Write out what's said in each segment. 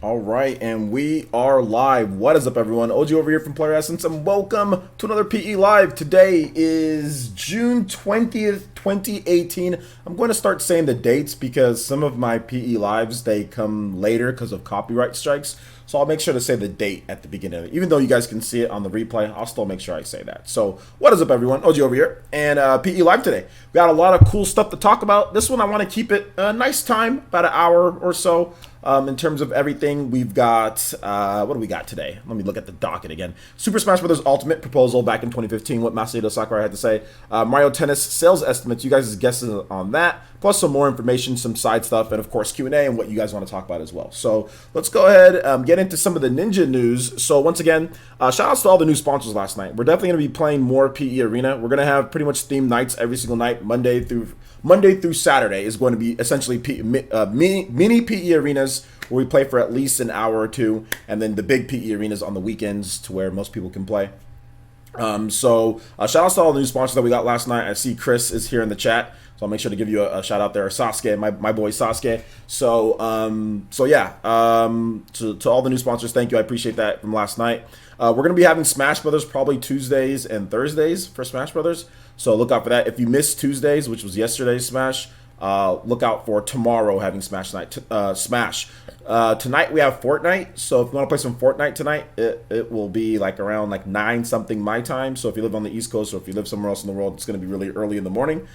All right, and we are live. What is up, everyone? OG over here from Player Essence, and welcome to another PE Live. Today is June 20th, 2018. I'm going to start saying the dates because some of my PE Lives, they come later because of copyright strikes. So I'll make sure to say the date at the beginning of it. Even though you guys can see it on the replay, I'll still make sure I say that. So what is up, everyone? OG over here, and PE Live today. We got a lot of cool stuff to talk about. This one, I want to keep it a nice time, about an hour or so. In terms of everything, we've got, what do we got today? Let me look at the docket again. Super Smash Bros. Ultimate proposal back in 2015, what Masahiro Sakurai had to say. Mario Tennis sales estimates, you guys' guesses on that, plus some more information, some side stuff, and of course Q&A and what you guys want to talk about as well. So let's go ahead, get into some of the Ninja news. So once again, shout outs to all the new sponsors last night. We're definitely going to be playing more PE Arena. We're going to have pretty much themed nights every single night, Monday through Saturday is going to be essentially mini PE arenas where we play for at least an hour or two, and then the big PE arenas on the weekends to where most people can play. So shout out to all the new sponsors that we got last night. I see Chris is here in the chat, so I'll make sure to give you a shout out there. Sasuke, my boy Sasuke. So yeah, to all the new sponsors, thank you. I appreciate that from last night. We're gonna be having Smash Brothers probably Tuesdays and Thursdays for Smash Brothers. So look out for that. If you missed Tuesdays, which was yesterday's Smash, look out for tomorrow having Smash night. Smash. Tonight we have Fortnite, so if you want to play some Fortnite tonight, it will be like around like 9 something my time. So if you live on the East Coast or if you live somewhere else in the world, it's going to be really early in the morning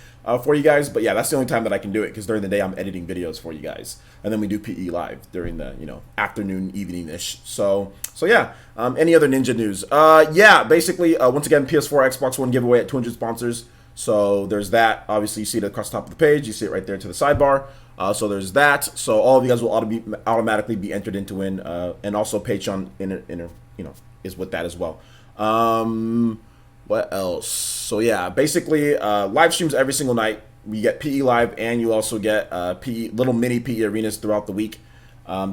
for you guys. But yeah, that's the only time that I can do it because during the day I'm editing videos for you guys, and then we do PE live during the afternoon, evening ish. So yeah. Any other Ninja news? Yeah, basically once again PS4, Xbox One giveaway at 200 sponsors. So there's that. Obviously, you see it across the top of the page. You see it right there to the sidebar. So there's that. So all of you guys will automatically be entered into win. And also Patreon is with that as well. What else? So yeah, basically live streams every single night. We get PE live, and you also get little mini PE arenas throughout the week.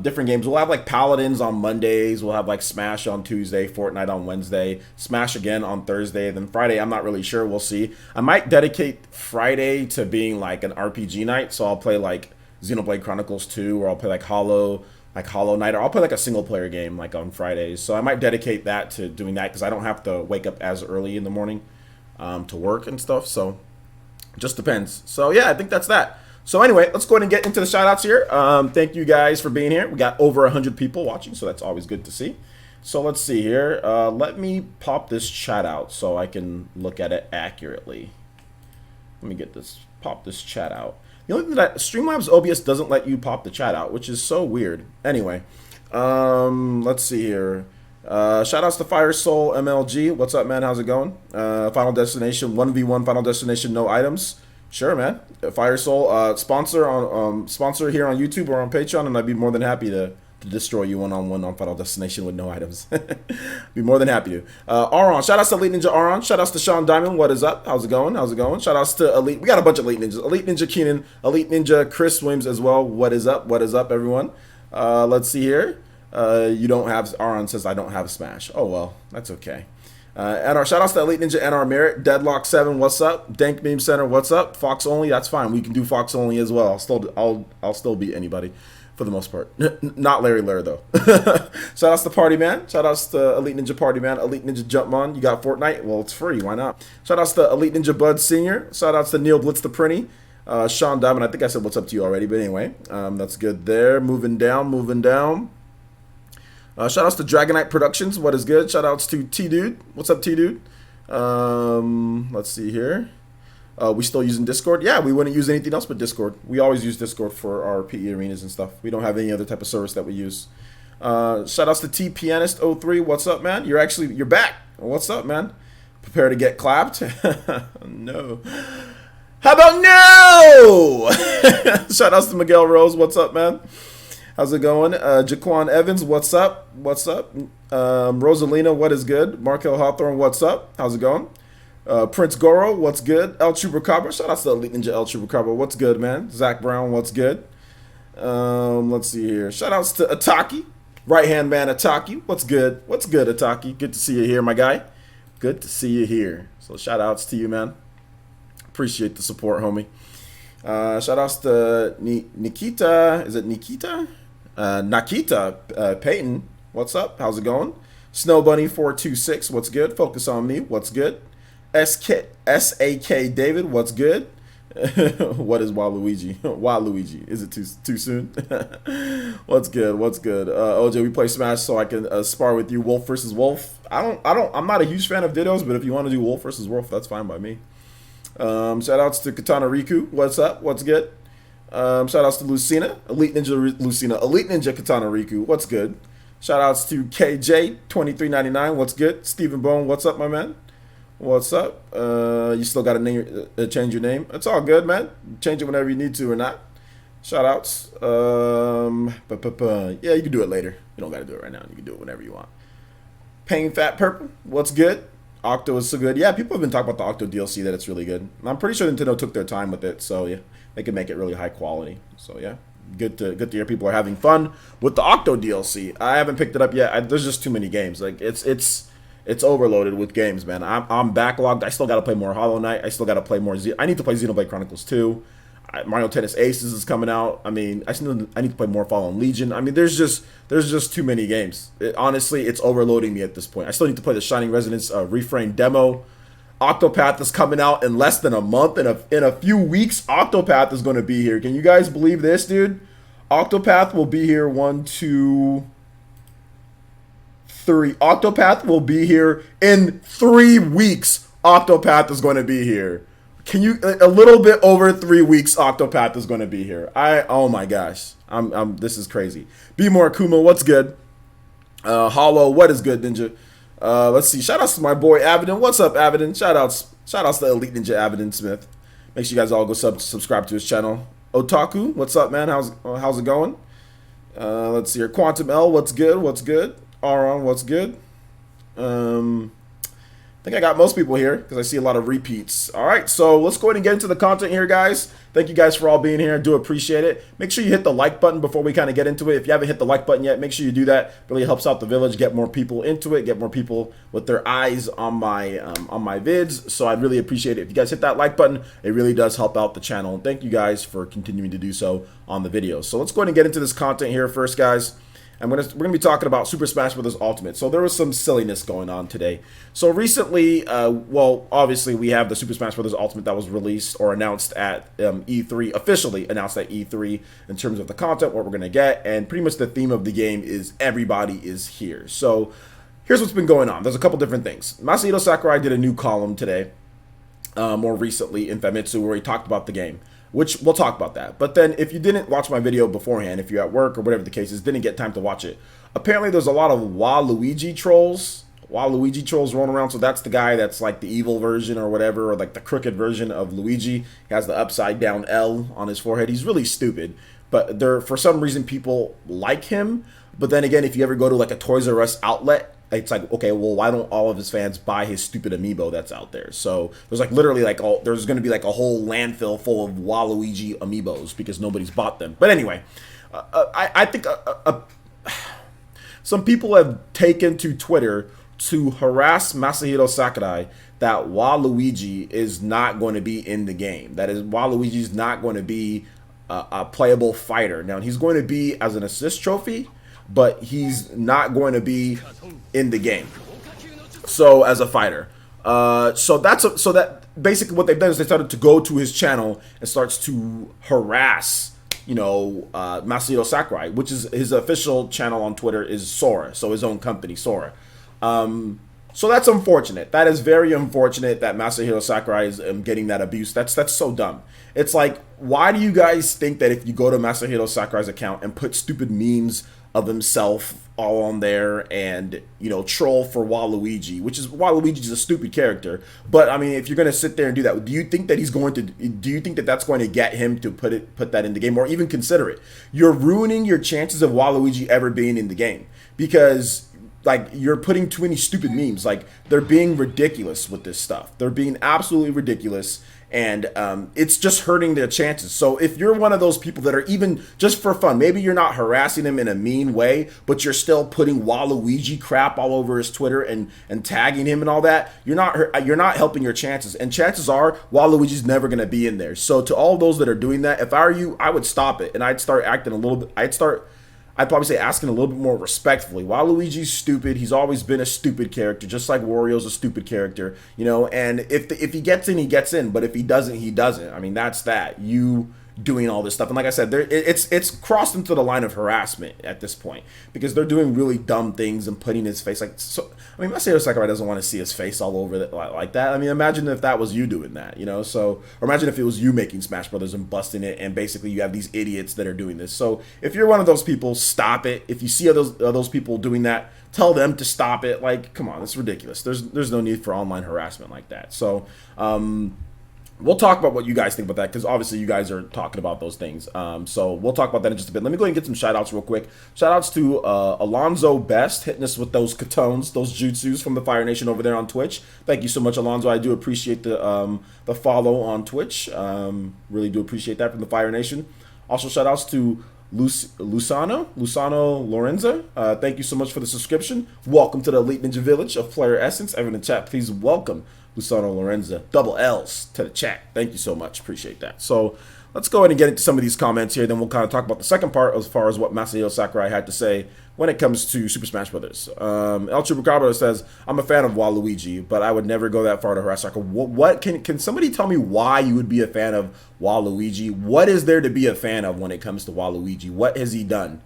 Different games. We'll have like Paladins on Mondays. We'll have like Smash on Tuesday, Fortnite on Wednesday, Smash again on Thursday. Then Friday, I'm not really sure. We'll see. I might dedicate Friday to being like an RPG night. So I'll play like Xenoblade Chronicles 2, or I'll play like Hollow Knight, or I'll play like a single player game like on Fridays. So I might dedicate that to doing that because I don't have to wake up as early in the morning to work and stuff. So it just depends. So yeah, I think that's that. So anyway, let's go ahead and get into the shout-outs here. Thank you guys for being here. We got over 100 people watching, so that's always good to see. So let's see here. Let me pop this chat out so I can look at it accurately. Let me pop this chat out. The only thing that Streamlabs OBS doesn't let you pop the chat out, which is so weird. Anyway, let's see here. Shout-outs to Fire Soul MLG. What's up, man? How's it going? Final Destination, 1v1 Final Destination, no items. Sure, man. Fire Soul, sponsor here on YouTube or on Patreon, and I'd be more than happy to destroy you one-on-one on Final Destination with no items. Be more than happy to. Aron, shout outs to Elite Ninja Aron. Shout outs to Sean Diamond. What is up? How's it going? Shout outs to Elite. We got a bunch of Elite Ninjas. Elite Ninja Keenan, Elite Ninja Chris Williams as well. What is up? What is up, everyone? Let's see here. You don't have, Aron says I don't have Smash. Oh, well, that's okay. And our shout outs to Elite Ninja and our Merit, Deadlock 7, what's up? Dank Meme Center, what's up? Fox only, that's fine. We can do Fox only as well. I'll still beat anybody for the most part. Not Larry Lair though. Shout outs to Party Man. Shout outs to Elite Ninja Party Man, Elite Ninja Jumpmon. You got Fortnite? Well, it's free. Why not? Shout outs to Elite Ninja Bud Senior. Shout outs to Neil Blitz the Prinny. Sean Diamond. I think I said what's up to you already, but anyway, that's good there. Moving down. Shout outs to Dragonite Productions. What is good? Shout outs to T-Dude. What's up, T-Dude? Let's see here. We still using Discord? Yeah, we wouldn't use anything else but Discord. We always use Discord for our PE arenas and stuff. We don't have any other type of service that we use. Shout outs to T Pianist 03. What's up, man? You're back. What's up, man? Prepare to get clapped? No. How about no? Shout outs to Miguel Rose. What's up, man? How's it going? Jaquan Evans, what's up? Rosalina, what is good? Markel Hawthorne, what's up? How's it going? Prince Goro, what's good? El Chupacabra, shout out to Elite Ninja El Chupacabra, what's good, man? Zach Brown, what's good? Let's see here. Shout outs to Ataki, right hand man Ataki, what's good? What's good, Ataki? Good to see you here, my guy. Good to see you here. So shout outs to you, man. Appreciate the support, homie. Shout outs to Nikita. Is it Nikita? Nakita Peyton, what's up? How's it going? Snow Bunny 426, what's good? Focus on me, what's good? SAK David, what's good? What is Waluigi? Waluigi, is it too soon? What's good? What's good? OJ, we play Smash so I can spar with you. Wolf versus Wolf. I'm not a huge fan of Dittos, but if you want to do Wolf versus Wolf, that's fine by me. Shout outs to Katana Riku. What's up? What's good? Shout outs to Lucina, Elite Ninja Lucina, Elite Ninja Katana Riku. What's good? Shout outs to KJ 2399. What's good? Stephen Bone. What's up, my man? What's up? You still got to change your name. It's all good, man. Change it whenever you need to or not. Shout outs. Yeah, you can do it later. You don't got to do it right now. You can do it whenever you want. Pain Fat Purple. What's good? Octo is so good. Yeah, people have been talking about the Octo DLC, that it's really good. And I'm pretty sure Nintendo took their time with it, so yeah, they can make it really high quality. So yeah, good to hear people are having fun with the Octo DLC. I haven't picked it up yet. There's just too many games. Like it's overloaded with games, man. I'm backlogged. I still got to play more Hollow Knight. I still got to play more. I need to play Xenoblade Chronicles 2. Mario Tennis Aces is coming out. I mean, I need to play more Fallen Legion. I mean, there's just too many games. Honestly, it's overloading me at this point. I still need to play the Shining Resonance Reframe demo. Octopath is coming out in less than a month. In a few weeks, Octopath is going to be here. Can you guys believe this, dude? Octopath will be here 1, 2, 3. Octopath will be here in 3 weeks. Octopath is going to be here. Can you, a little bit over 3 weeks, Octopath is going to be here. Oh my gosh. This is crazy. Be More Kuma, what's good? Hollow, what is good, Ninja? Let's see. Shout outs to my boy Avidin. What's up, Avidin? Shout outs to Elite Ninja Avidin Smith. Make sure you guys all go subscribe to his channel. Otaku, what's up, man? How's it going? Let's see here. Quantum L, what's good? What's good? Aron, what's good? I think I got most people here because I see a lot of repeats. All right, so let's go ahead and get into the content here, guys. Thank you guys for all being here. I do appreciate it. Make sure you hit the like button before we kind of get into it. If you haven't hit the like button yet, make sure you do that. It really helps out the village, get more people into it, get more people with their eyes on my vids. So I'd really appreciate it if you guys hit that like button. It really does help out the channel. And thank you guys for continuing to do so on the videos. So let's go ahead and get into this content here first, guys. And we're gonna be talking about Super Smash Bros. Ultimate. So there was some silliness going on today. So recently, well, obviously we have the Super Smash Bros. Ultimate that was released or announced at E3, officially announced at E3 in terms of the content, what we're gonna get, and pretty much the theme of the game is everybody is here. So here's what's been going on. There's a couple different things. Masahiro Sakurai did a new column today, more recently in Famitsu, where he talked about the game, which we'll talk about that. But then if you didn't watch my video beforehand, if you're at work or whatever the case is, didn't get time to watch it, apparently there's a lot of Waluigi trolls rolling around. So that's the guy that's like the evil version or whatever, or like the crooked version of Luigi. He has the upside down L on his forehead. He's really stupid, but for some reason people like him. But then again, if you ever go to like a Toys R Us outlet, it's like, okay, well, why don't all of his fans buy his stupid amiibo that's out there? So there's like literally like there's going to be like a whole landfill full of Waluigi amiibos because nobody's bought them. But anyway, I think some people have taken to Twitter to harass Masahiro Sakurai that Waluigi is not going to be in the game. That is, Waluigi is not going to be a playable fighter. Now, he's going to be as an assist trophy, but he's not going to be in the game. So as a fighter, so that basically what they've done is they started to go to his channel and starts to harass, Masahiro Sakurai, which is his official channel on Twitter is Sora, so his own company Sora. So that's unfortunate. That is very unfortunate that Masahiro Sakurai is getting that abuse. That's so dumb. It's like, why do you guys think that if you go to Masahiro Sakurai's account and put stupid memes of himself all on there and, troll for Waluigi, which is Waluigi's a stupid character. But I mean, if you're going to sit there and do that, do you think that that's going to get him to put that in the game or even consider it? You're ruining your chances of Waluigi ever being in the game because like you're putting too many stupid memes. Like they're being ridiculous with this stuff. They're being absolutely ridiculous. And it's just hurting their chances. So if you're one of those people that are even just for fun, maybe you're not harassing him in a mean way, but you're still putting Waluigi crap all over his Twitter and tagging him and all that, you're not helping your chances. And chances are Waluigi's never going to be in there. So to all those that are doing that, if I were you, I would stop it and I'd start acting a little bit. I'd probably say asking a little bit more respectfully. Waluigi's stupid. He's always been a stupid character, just like Wario's a stupid character, you know. And if he gets in, he gets in. But if he doesn't, he doesn't. I mean, that's that. You doing all this stuff, and like I said, it's crossed into the line of harassment at this point because they're doing really dumb things and putting his face like. So, I mean, Masahiro Sakurai doesn't want to see his face all over like that. I mean, imagine if that was you doing that, you know. So, or imagine if it was you making Smash Brothers and busting it, and basically you have these idiots that are doing this. So, if you're one of those people, stop it. If you see those people doing that, tell them to stop it. Like, come on, it's ridiculous. There's no need for online harassment like that. So, we'll talk about what you guys think about that because obviously you guys are talking about those things. So we'll talk about that in just a bit. Let me go ahead and get some shout outs real quick. Shout outs to Alonzo Best hitting us with those katones, those jutsus from the Fire Nation over there on Twitch. Thank you so much, Alonzo. I do appreciate the follow on Twitch. Really do appreciate that from the Fire Nation. Also, shout outs to Lusano Lorenza. Thank you so much for the subscription. Welcome to the Elite Ninja Village of Player Essence. Everyone in the chat, please welcome Lusano Lorenza. Double L's to the chat. Thank you so much. Appreciate that. So let's go ahead and get into some of these comments here. Then we'll kind of talk about the second part as far as what Masahiro Sakurai had to say when it comes to Super Smash Brothers. El Chupacabra says, I'm a fan of Waluigi, but I would never go that far to harass Sakurai. What can somebody tell me why you would be a fan of Waluigi? What is there to be a fan of when it comes to Waluigi? What has he done?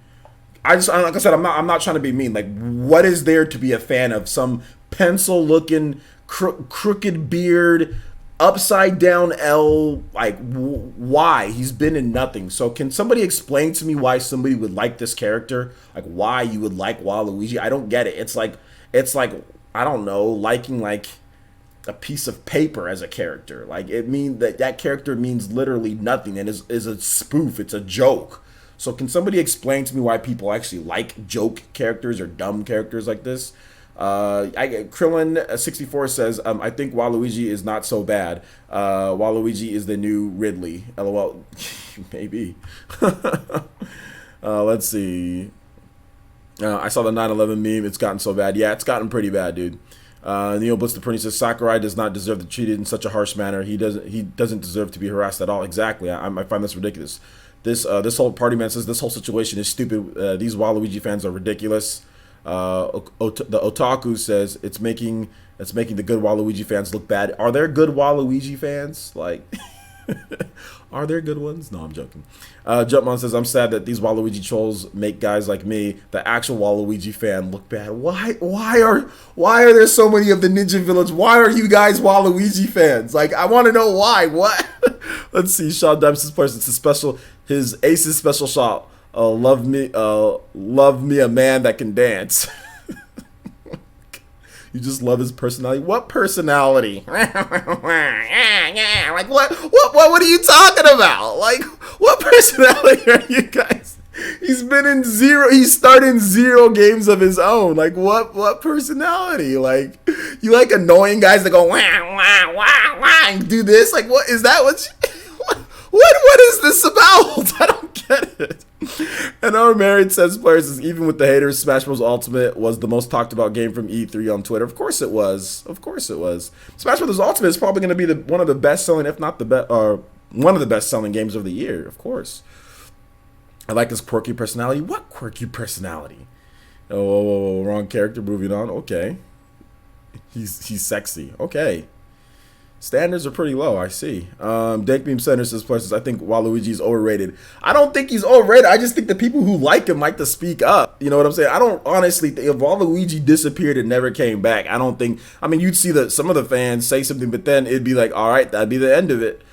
Like I said, I'm not trying to be mean. Like, what is there to be a fan of? Some pencil-looking, crooked beard, upside down L, like why? He's been in nothing. So can somebody explain to me why somebody would like this character? Like why you would like Waluigi? I don't get it. It's like I don't know, liking like a piece of paper as a character. Like it means that character means literally nothing and is a spoof. It's a joke. So can somebody explain to me why people actually like joke characters or dumb characters like this? Krillin64 says, I think Waluigi is not so bad. Waluigi is the new Ridley. LOL. Maybe. Let's see. I saw the 9/11 meme. It's gotten so bad. Yeah, it's gotten pretty bad, dude. Neo Blitz the Prinny says Sakurai does not deserve to be treated in such a harsh manner. He doesn't deserve to be harassed at all. Exactly. I find this ridiculous. This whole party man says this whole situation is stupid. These Waluigi fans are ridiculous. The Otaku says it's making the good Waluigi fans look bad. Are there good Waluigi fans? Like, are there good ones? No, I'm joking. Jumpman says I'm sad that these Waluigi trolls make guys like me, the actual Waluigi fan, look bad. Why are there so many of the Ninja Village? Why are you guys Waluigi fans? Like, I want to know why. What? Let's see. Sean Dempsey's person. It's a special. His Ace's special shot. Love me a man that can dance. You just love his personality. What personality? Like what are you talking about? Like what personality are you guys? He's started in 0 games of his own. Like what personality? Like you like annoying guys that go wah wah wah wah and do this? Like what is that? What is this about? I don't get it. And our married says players is even with the haters, Smash Bros. Ultimate was the most talked about game from E3 on Twitter. Of course it was. Smash Bros. Ultimate is probably going to be one of the best selling, if not one of the best selling games of the year. Of course. I like his quirky personality. What quirky personality? Oh, wrong character. Moving on. Okay. He's sexy. Okay. Standards are pretty low, I see. Dankbeam Center says, I think Waluigi is overrated. I don't think he's overrated. I just think the people who like him like to speak up. You know what I'm saying? I don't honestly think if Waluigi disappeared and never came back, I don't think, I mean, you'd see some of the fans say something, but then it'd be like, all right, that'd be the end of it.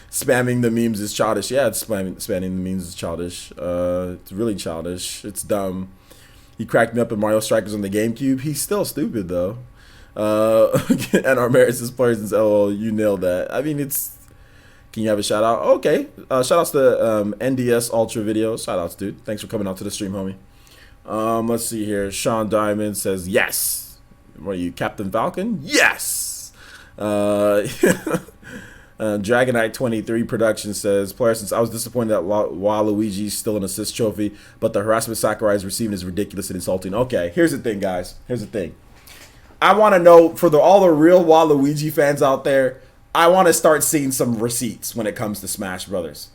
Spamming the memes is childish. Yeah, spamming the memes is childish. It's really childish. It's dumb. He cracked me up in Mario Strikers on the GameCube. He's still stupid, though. And our marriage is players. LOL, you nailed that. I mean, can you have a shout out? Okay. Shout outs to NDS Ultra Video. Shout outs, dude. Thanks for coming out to the stream, homie. Let's see here. Sean Diamond says yes. What are you, Captain Falcon? Yes. Dragonite 23 Production says, player, since I was disappointed that Waluigi's still an assist trophy, but the harassment Sakurai is receiving is ridiculous and insulting. Okay, here's the thing, guys. Here's the thing. I want to know, for all the real Waluigi fans out there, I want to start seeing some receipts when it comes to Smash Brothers.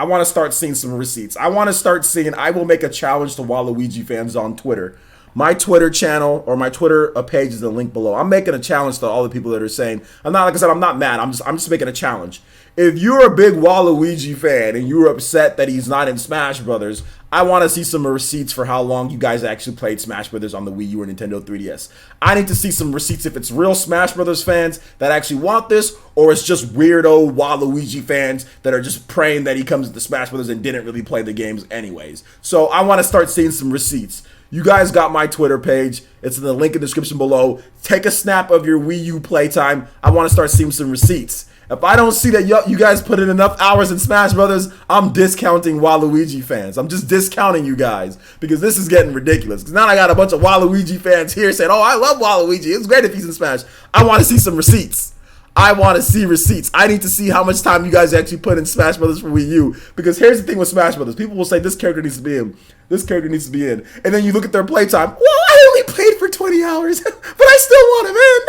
I want to start seeing some receipts. I want to start seeing. I will make a challenge to Waluigi fans on Twitter. My Twitter channel or my Twitter page is the link below. I'm making a challenge to all the people that are saying, I'm not, like I said, I'm not mad. I'm just making a challenge. If you're a big Waluigi fan and you're upset that he's not in Smash Brothers, I want to see some receipts for how long you guys actually played Smash Brothers on the Wii U or Nintendo 3DS. I need to see some receipts if it's real Smash Brothers fans that actually want this, or it's just weirdo Waluigi fans that are just praying that he comes to Smash Brothers and didn't really play the games anyways. So I want to start seeing some receipts. You guys got my Twitter page. It's in the link in the description below. Take a snap of your Wii U playtime. I want to start seeing some receipts. If I don't see that you guys put in enough hours in Smash Brothers, I'm discounting Waluigi fans. I'm just discounting you guys because this is getting ridiculous. Because now I got a bunch of Waluigi fans here saying, oh, I love Waluigi. It's great if he's in Smash. I want to see some receipts. I want to see receipts. I need to see how much time you guys actually put in Smash Brothers for Wii U. Because here's the thing with Smash Brothers. People will say this character needs to be in. This character needs to be in. And then you look at their playtime. Well, I only played for 20 hours, but I still want him in.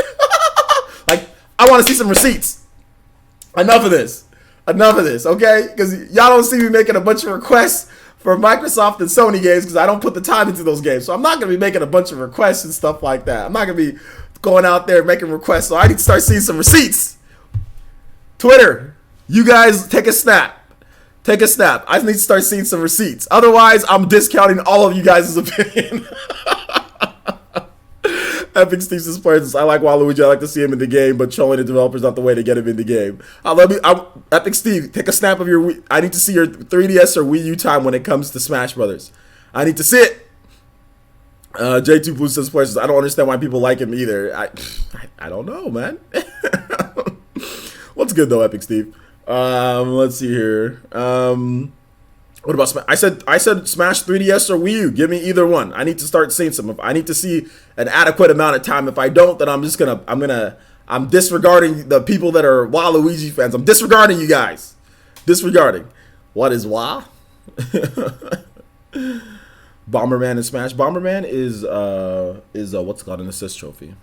Like, I want to see some receipts. Enough of this. Enough of this, okay? Because y'all don't see me making a bunch of requests for Microsoft and Sony games because I don't put the time into those games. So I'm not going to be making a bunch of requests and stuff like that. I'm not going to be going out there making requests. So I need to start seeing some receipts. Twitter, you guys take a snap. Take a snap. I need to start seeing some receipts. Otherwise, I'm discounting all of you guys' opinion. Epic Steve says, I like Waluigi. I like to see him in the game, but trolling the developer's not the way to get him in the game. Epic Steve, take a snap of your Wii. I need to see your 3DS or Wii U time when it comes to Smash Brothers. I need to see it. J2 Blue says, I don't understand why people like him either. I don't know, man. What's good though, Epic Steve? Let's see here. What about Smash? I said Smash 3DS or Wii U. Give me either one. I need to start seeing some. I need to see an adequate amount of time. If I don't, then I'm disregarding the people that are Waluigi fans. I'm disregarding you guys. Disregarding. What is Wa? Bomberman in Smash. Bomberman is what's called an assist trophy.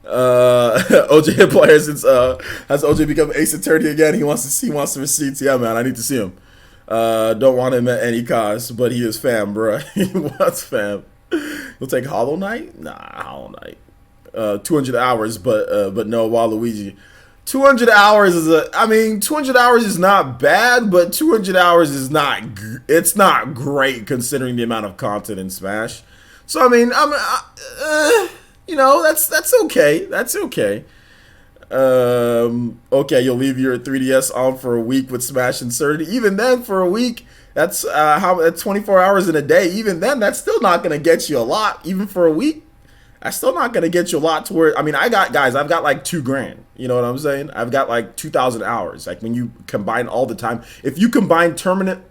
OJ player since has OJ become Ace Attorney again? He wants the receipts. Yeah, man, I need to see him. Don't want him at any cost, but he is fam, bro. He wants fam. You'll take Hollow Knight? Nah, Hollow Knight. 200 hours, but no Waluigi. 200 hours is 200 hours is not bad, but 200 hours is it's not great considering the amount of content in Smash. So I mean, that's okay. That's okay. Okay, you'll leave your 3DS on for a week with Smash inserted. Even then, for a week, that's 24 hours in a day. Even then, that's still not gonna get you a lot. Even for a week, that's still not gonna get you a lot. To where I've got like $2,000. You know what I'm saying? I've got like 2,000 hours. Like when you combine all the time, if you combine tournament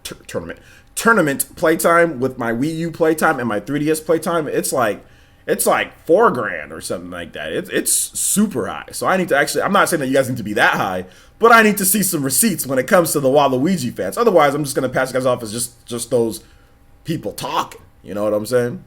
playtime with my Wii U playtime and my 3DS playtime, it's like $4,000 or something like that. It's super high. So I need to I'm not saying that you guys need to be that high, but I need to see some receipts when it comes to the Waluigi fans. Otherwise, I'm just going to pass you guys off as just those people talking. You know what I'm saying?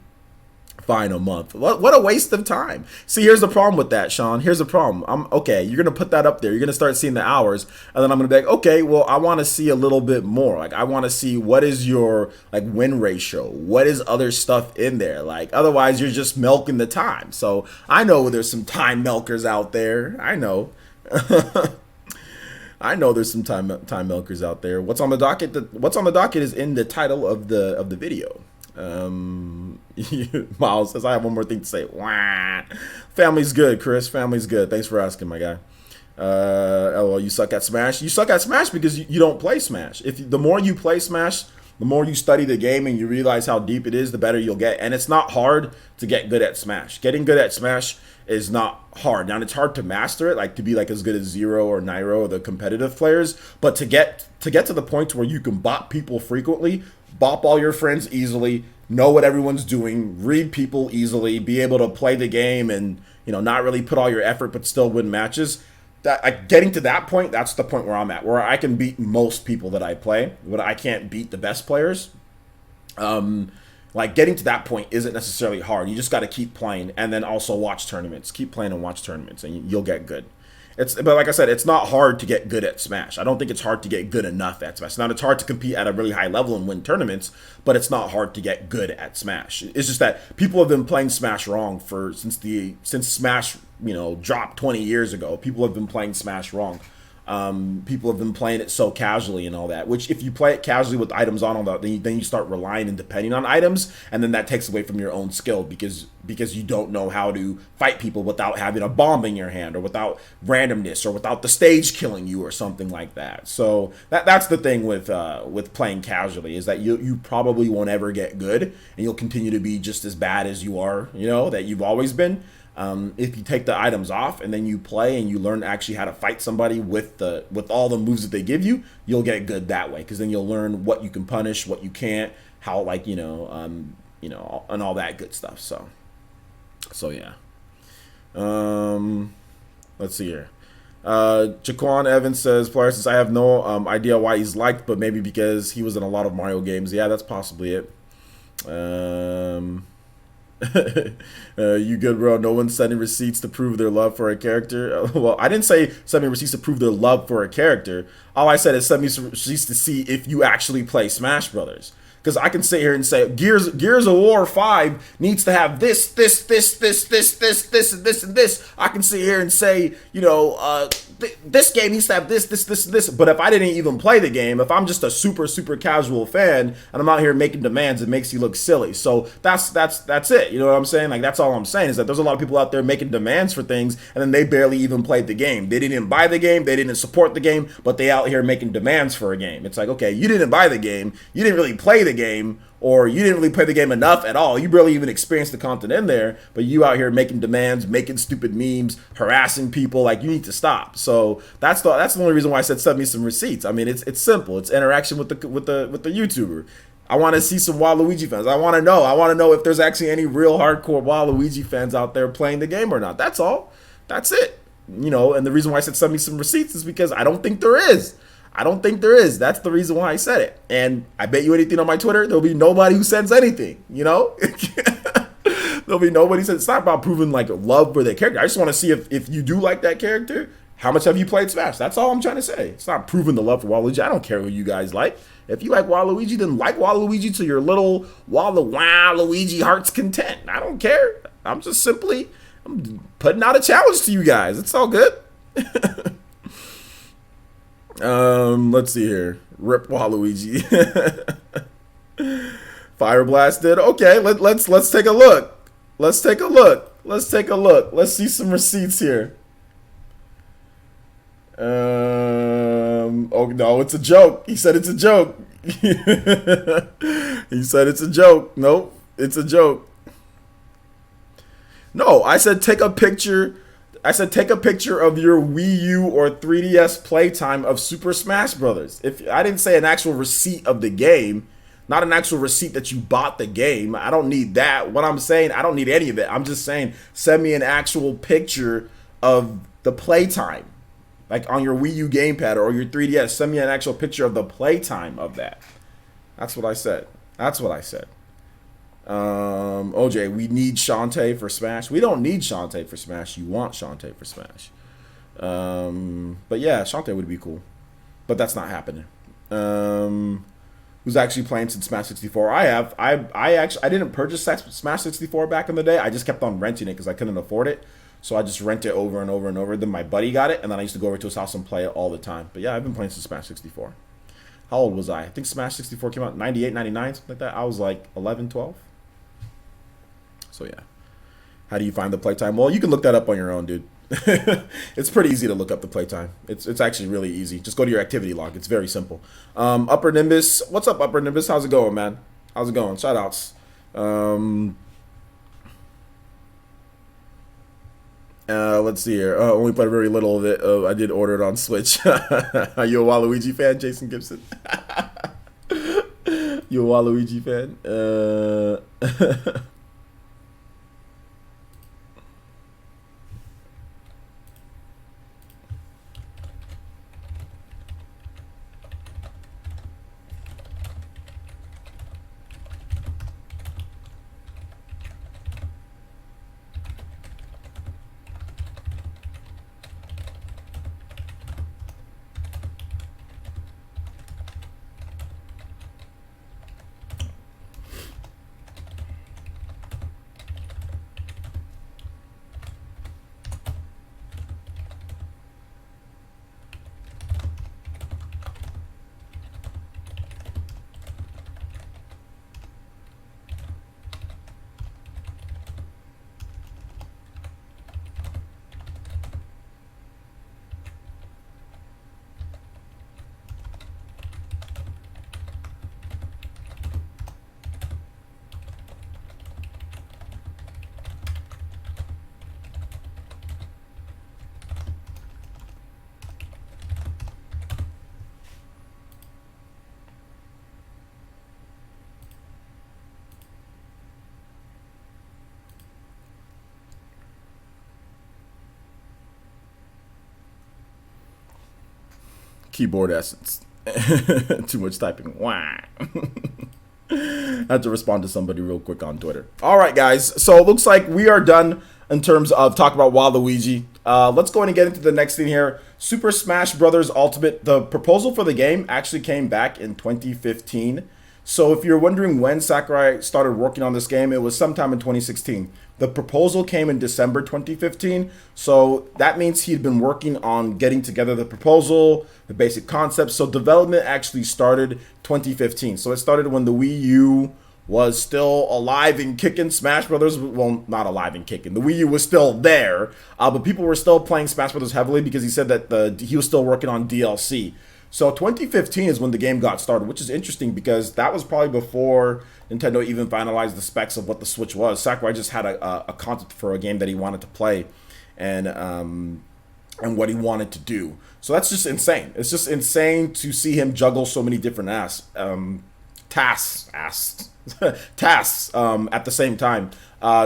Fine, a month. What a waste of time. See, here's the problem with that, Sean. Here's the problem. Okay, you're going to put that up there. You're going to start seeing the hours. And then I'm going to be like, okay, well, I want to see a little bit more. Like, I want to see what is your, like, win ratio. What is other stuff in there? Like, otherwise, you're just milking the time. So, I know there's some time milkers out there. I know. I know there's some time milkers out there. What's on the docket? What's on the docket is in the title of the video. Miles says, I have one more thing to say. Wah. Family's good, Chris. Family's good. Thanks for asking, my guy. LOL, you suck at Smash. You suck at Smash because you don't play Smash. The more you play Smash, the more you study the game and you realize how deep it is, the better you'll get. And it's not hard to get good at Smash. Getting good at Smash is not hard. Now, it's hard to master it, like to be like as good as Zero or Nairo or the competitive players. But to get to the point where you can bop people frequently, bop all your friends easily, know what everyone's doing, read people easily, be able to play the game and, not really put all your effort but still win matches. Getting to that point, that's the point where I'm at, where I can beat most people that I play, but I can't beat the best players. Like getting to that point isn't necessarily hard. You just got to keep playing and then also watch tournaments. Keep playing and watch tournaments and you'll get good. but like I said, it's not hard to get good at Smash. I don't think it's hard to get good enough at Smash. Now it's hard to compete at a really high level and win tournaments, but it's not hard to get good at Smash. It's just that people have been playing Smash wrong since Smash dropped 20 years ago. People have been playing Smash wrong. People have been playing it so casually and all that, which if you play it casually with items on all that, then you start relying and depending on items, and then that takes away from your own skill because you don't know how to fight people without having a bomb in your hand or without randomness or without the stage killing you or something like that. So that's the thing with playing casually, is that you probably won't ever get good, and you'll continue to be just as bad as you are, that you've always been. If you take the items off and then you play and you learn actually how to fight somebody with all the moves that they give you, you'll get good that way, because then you'll learn what you can punish, what you can't, how and all that good stuff. So yeah. Let's see here. Jaquan Evans says, Polaris says, I have no idea why he's liked, but maybe because he was in a lot of Mario games. Yeah, that's possibly it. You good, bro? No one's sending receipts to prove their love for a character. Well, I didn't say send me receipts to prove their love for a character. All I said is send me some receipts to see if you actually play Smash Brothers. Because I can sit here and say Gears of War 5 needs to have this, and this. I can sit here and say, this game needs to have this. But if I didn't even play the game, if I'm just a super, super casual fan and I'm out here making demands, it makes you look silly. So that's it. You know what I'm saying? Like, that's all I'm saying, is that there's a lot of people out there making demands for things and then they barely even played the game. They didn't buy the game, they didn't support the game, but they out here making demands for a game. It's like, okay, you didn't buy the game, you didn't really play the game, or you didn't really play the game enough at all. You barely even experienced the content in there, but you out here making demands, making stupid memes, harassing people. Like, you need to stop. So that's the only reason why I said send me some receipts. I mean, it's simple. It's interaction with the YouTuber. I want to see some Waluigi fans. I want to know if there's actually any real hardcore Waluigi fans out there playing the game or not. That's all. That's it. And the reason why I said send me some receipts is because I don't think there is. That's the reason why I said it. And I bet you anything on my Twitter, there'll be nobody who sends anything, There'll be nobody says. It's not about proving like love for their character. I just want to see if you do like that character, how much have you played Smash? That's all I'm trying to say. It's not proving the love for Waluigi. I don't care who you guys like. If you like Waluigi, then like Waluigi to your little Waluigi heart's content. I don't care. I'm putting out a challenge to you guys. It's all good. Let's see here. Rip Waluigi. Fire blasted. Okay, let's take a look. Let's take a look. Let's see some receipts here. Oh no, it's a joke. He said it's a joke. He said it's a joke. Nope, it's a joke. No, I said take a picture. Take a picture of your Wii U or 3DS playtime of Super Smash Brothers. If I didn't say an actual receipt of the game, not an actual receipt that you bought the game. I don't need that. What I'm saying, I don't need any of it. I'm just saying send me an actual picture of the playtime. Like on your Wii U gamepad or your 3DS, send me an actual picture of the playtime of that. That's what I said. OJ, we need Shantae for Smash. We don't need Shantae for Smash. You want Shantae for Smash. But yeah, Shantae would be cool. But that's not happening. Who's actually playing since Smash 64? I have. I didn't purchase Smash 64 back in the day. I just kept on renting it because I couldn't afford it. So I just rent it over and over and over. Then my buddy got it, and then I used to go over to his house and play it all the time. But yeah, I've been playing since Smash 64. How old was I? I think Smash 64 came out in 98, 99, something like that. I was like 11, 12. So yeah. How do you find the playtime? Well, you can look that up on your own, dude. It's pretty easy to look up the playtime. It's actually really easy. Just go to your activity log. It's very simple. Upper Nimbus. What's up, Upper Nimbus? How's it going, man? How's it going? Shout outs. Let's see here. Only played very little of it. I did order it on Switch. Are you a Waluigi fan, Jason Gibson? You a Waluigi fan? Keyboard essence. Too much typing. Wah. I had to respond to somebody real quick on Twitter. All right, guys. So it looks like we are done in terms of talking about Waluigi. Let's go ahead and get into the next thing here. Super Smash Bros. Ultimate. The proposal for the game actually came back in 2015. So if you're wondering when Sakurai started working on this game, it was sometime in 2016. The proposal came in December 2015. So that means he'd been working on getting together the proposal, the basic concepts. So development actually started 2015. So it started when the Wii U was still alive and kicking. Smash Brothers, well, not alive and kicking. The Wii U was still there, but people were still playing Smash Brothers heavily because he said that he was still working on DLC. So 2015 is when the game got started, which is interesting because that was probably before Nintendo even finalized the specs of what the Switch was. Sakurai just had a concept for a game that he wanted to play, and what he wanted to do. So that's just insane. It's just insane to see him juggle so many different tasks at the same time.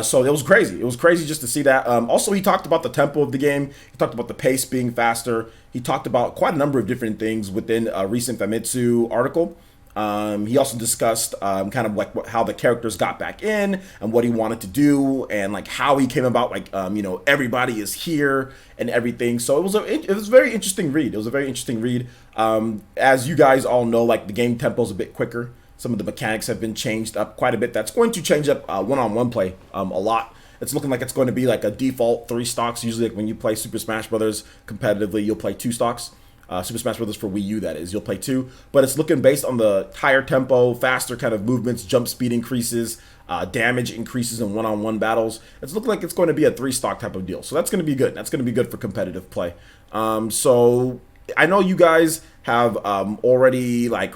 So it was crazy. It was crazy just to see that. Also, he talked about the tempo of the game. He talked about the pace being faster. He talked about quite a number of different things within a recent Famitsu article. He also discussed kind of like how the characters got back in and what he wanted to do and like how he came about, like everybody is here and everything. So it was a very interesting read. It was a very interesting read. As you guys all know, like the game tempo is a bit quicker. Some of the mechanics have been changed up quite a bit. That's going to change up one-on-one play a lot. It's looking like it's going to be like a default 3 stocks. Usually like when you play Super Smash Brothers competitively, you'll play 2 stocks. Super Smash Brothers for Wii U, that is. You'll play 2. But it's looking based on the higher tempo, faster kind of movements, jump speed increases, damage increases in one-on-one battles. It's looking like it's going to be a 3 stock type of deal. So that's going to be good. That's going to be good for competitive play. So I know you guys have already like...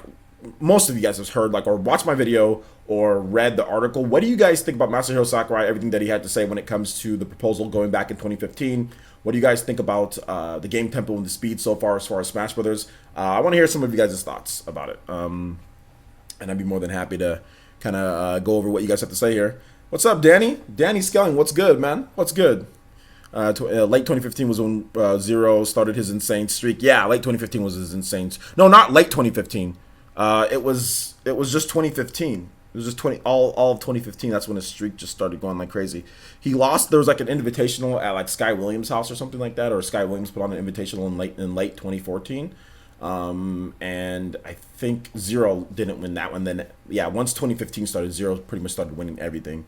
most of you guys have heard like or watched my video or read the article. What do you guys think about Masahiro Sakurai, everything that he had to say when it comes to the proposal going back in 2015? What do you guys think about the game tempo and the speed so far as Smash Brothers? I want to hear some of you guys' thoughts about it. And I'd be more than happy to kind of go over what you guys have to say here. What's up, Danny? Danny Skelling, what's good, man? What's good? Late 2015 was when Zero started his insane streak. Yeah, late 2015 was his insane... No, not late 2015. It was just 2015. It was just all of 2015. That's when his streak just started going like crazy. He lost. There was like an invitational at like Sky Williams' house or something like that, or Sky Williams put on an invitational in late 2014. And I think Zero didn't win that one. Then yeah, once 2015 started, Zero pretty much started winning everything.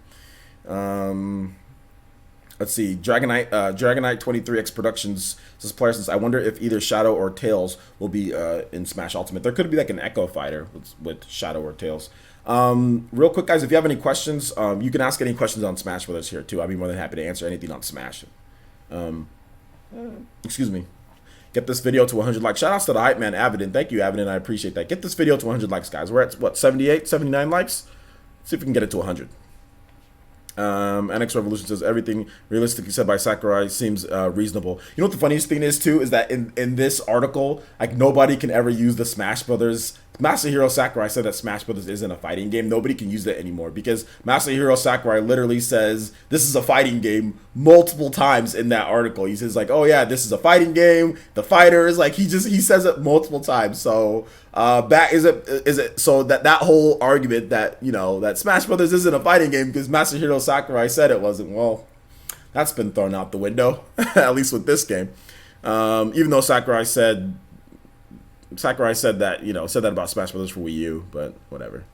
Let's see. Dragonite 23X Productions says, Players, I wonder if either Shadow or Tails will be in Smash Ultimate. There could be like an Echo Fighter with Shadow or Tails. Real quick, guys, if you have any questions, you can ask any questions on Smash Brothers here too. I'd be more than happy to answer anything on Smash. Excuse me. Get this video to 100 likes. Shout outs to the hype man, Avidin. Thank you, Avidin. I appreciate that. Get this video to 100 likes, guys. We're at what, 78, 79 likes? Let's see if we can get it to 100. NX Revolution says everything realistically said by Sakurai seems reasonable. You know what the funniest thing is too is that in this article, like nobody can ever use the Smash Brothers. Masahiro Sakurai said that Smash Brothers isn't a fighting game. Nobody can use that anymore because Masahiro Sakurai literally says this is a fighting game multiple times in that article. He says like, oh yeah, this is a fighting game. The fighters, like he says it multiple times. So is it so that whole argument that that Smash Brothers isn't a fighting game because Masahiro Sakurai said it wasn't, well, that's been thrown out the window at least with this game. Even though Sakurai said that said that about Smash Brothers for Wii U, but whatever.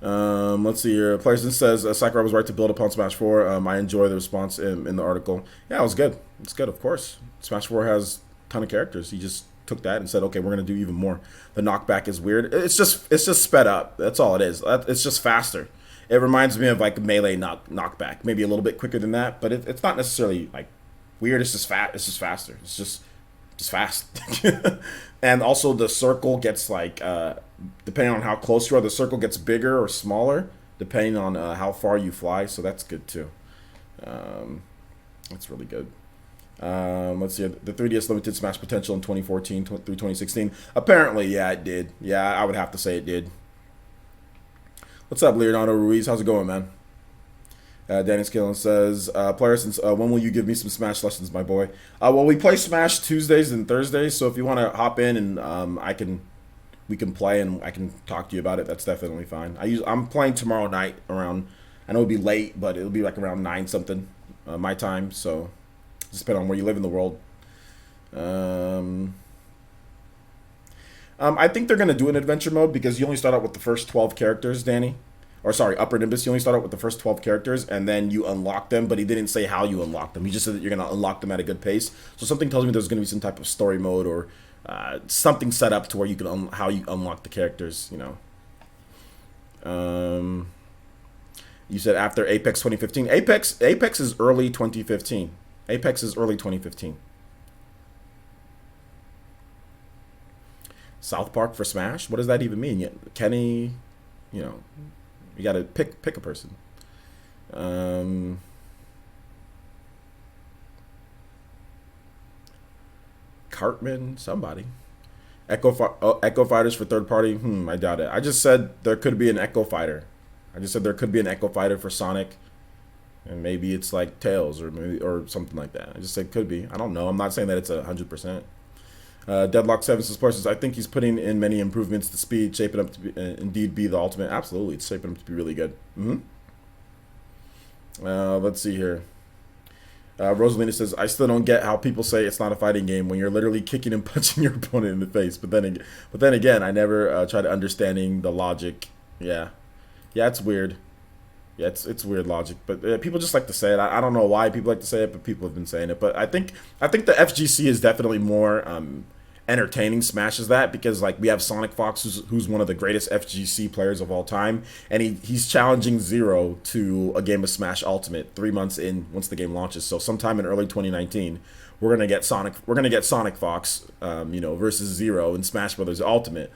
Let's see here. Playerson says Sakurai was right to build upon Smash 4. I enjoy the response in the article. Yeah, it was good. It's good, of course. Smash 4 has ton of characters. He just took that and said, okay, we're gonna do even more. The knockback is weird. It's just sped up. That's all it is. It's just faster. It reminds me of like Melee knockback, maybe a little bit quicker than that, but it's not necessarily like weird. It's just fat. It's just faster. It's just fast. And also the circle gets like depending on how close you are, the circle gets bigger or smaller depending on how far you fly. So that's good too. That's really good. Let's see, the 3DS limited Smash potential in 2014 through 2016. Apparently, yeah, it did. Yeah, I would have to say it did. What's up, Leonardo Ruiz? How's it going, man? Danny Skillen says, player, since when will you give me some Smash lessons, my boy? Well, we play Smash Tuesdays and Thursdays, so if you want to hop in and we can play and I can talk to you about it. That's definitely fine. I'm playing tomorrow night around. I know it'll be late, but it'll be like around 9 something my time. So just depending on where you live in the world. Um, I think they're gonna do an adventure mode because you only start out with the first 12 characters, Danny. Or sorry, Upper Nimbus. You only start out with the first 12 characters, and then you unlock them. But he didn't say how you unlock them. He just said that you're gonna unlock them at a good pace. So something tells me there's gonna be some type of story mode or something set up to where you can how you unlock the characters. Um, you said after Apex 2015. Apex is early 2015. Apex is early 2015. South Park for Smash? What does that even mean? Kenny, you know, you got to pick a person. Um, Cartman, somebody. Echo Fighters for third party. I doubt it. I just said there could be an Echo Fighter. I just said there could be an Echo Fighter for Sonic, and maybe it's like Tails or something like that. I just said could be. I don't know. I'm not saying that it's 100%. Deadlock 7 says, I think he's putting in many improvements to speed, shaping up to be, indeed be the ultimate. Absolutely, it's shaping up to be really good. Let's see here. Rosalina says, I still don't get how people say it's not a fighting game when you're literally kicking and punching your opponent in the face. But then again, I never try to understanding the logic. Yeah, it's weird. Yeah, it's weird logic, but people just like to say it. I don't know why people like to say it, but people have been saying it. But I think the FGC is definitely more entertaining Smash as that because like we have Sonic Fox, who's one of the greatest FGC players of all time, and he's challenging Zero to a game of Smash Ultimate 3 months in once the game launches. So sometime in early 2019, we're gonna get Sonic Fox, versus Zero in Smash Brothers Ultimate.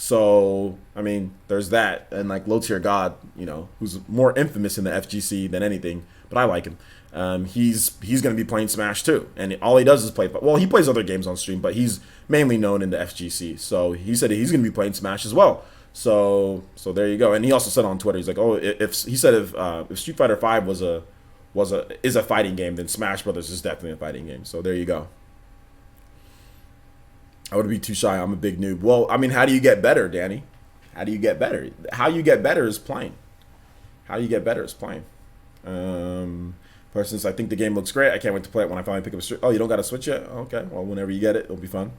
So, I mean, there's that. And like Low Tier God, who's more infamous in the FGC than anything, but I like him. He's going to be playing Smash too. And all he does is play. Well, he plays other games on stream, but he's mainly known in the FGC. So he said he's going to be playing Smash as well. So there you go. And he also said on Twitter, he's like, if Street Fighter V is a fighting game, then Smash Brothers is definitely a fighting game. So there you go. I would be too shy. I'm a big noob. Well, I mean, how do you get better, Danny? How do you get better? How you get better is playing. For instance, I think the game looks great. I can't wait to play it when I finally pick up a Switch. Oh, you don't got a Switch yet? Okay. Well, whenever you get it, it'll be fun.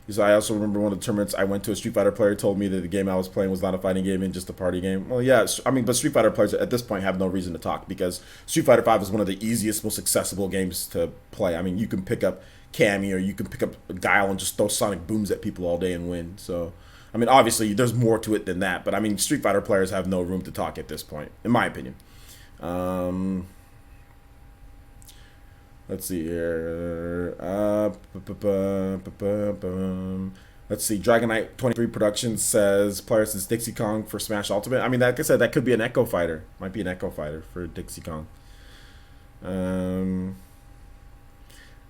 Because I also remember one of the tournaments I went to, a Street Fighter player told me that the game I was playing was not a fighting game and just a party game. Well, yeah, I mean, but Street Fighter players at this point have no reason to talk because Street Fighter V is one of the easiest, most accessible games to play. I mean, you can pick up Cammy or you can pick up Guile and just throw sonic booms at people all day and win. So, I mean, obviously, there's more to it than that, but I mean, Street Fighter players have no room to talk at this point, in my opinion. Let's see here. Let's see. Dragon Knight 23 Productions says player since Dixie Kong for Smash Ultimate. I mean, like I said, that could be an Echo Fighter. Might be an Echo Fighter for Dixie Kong.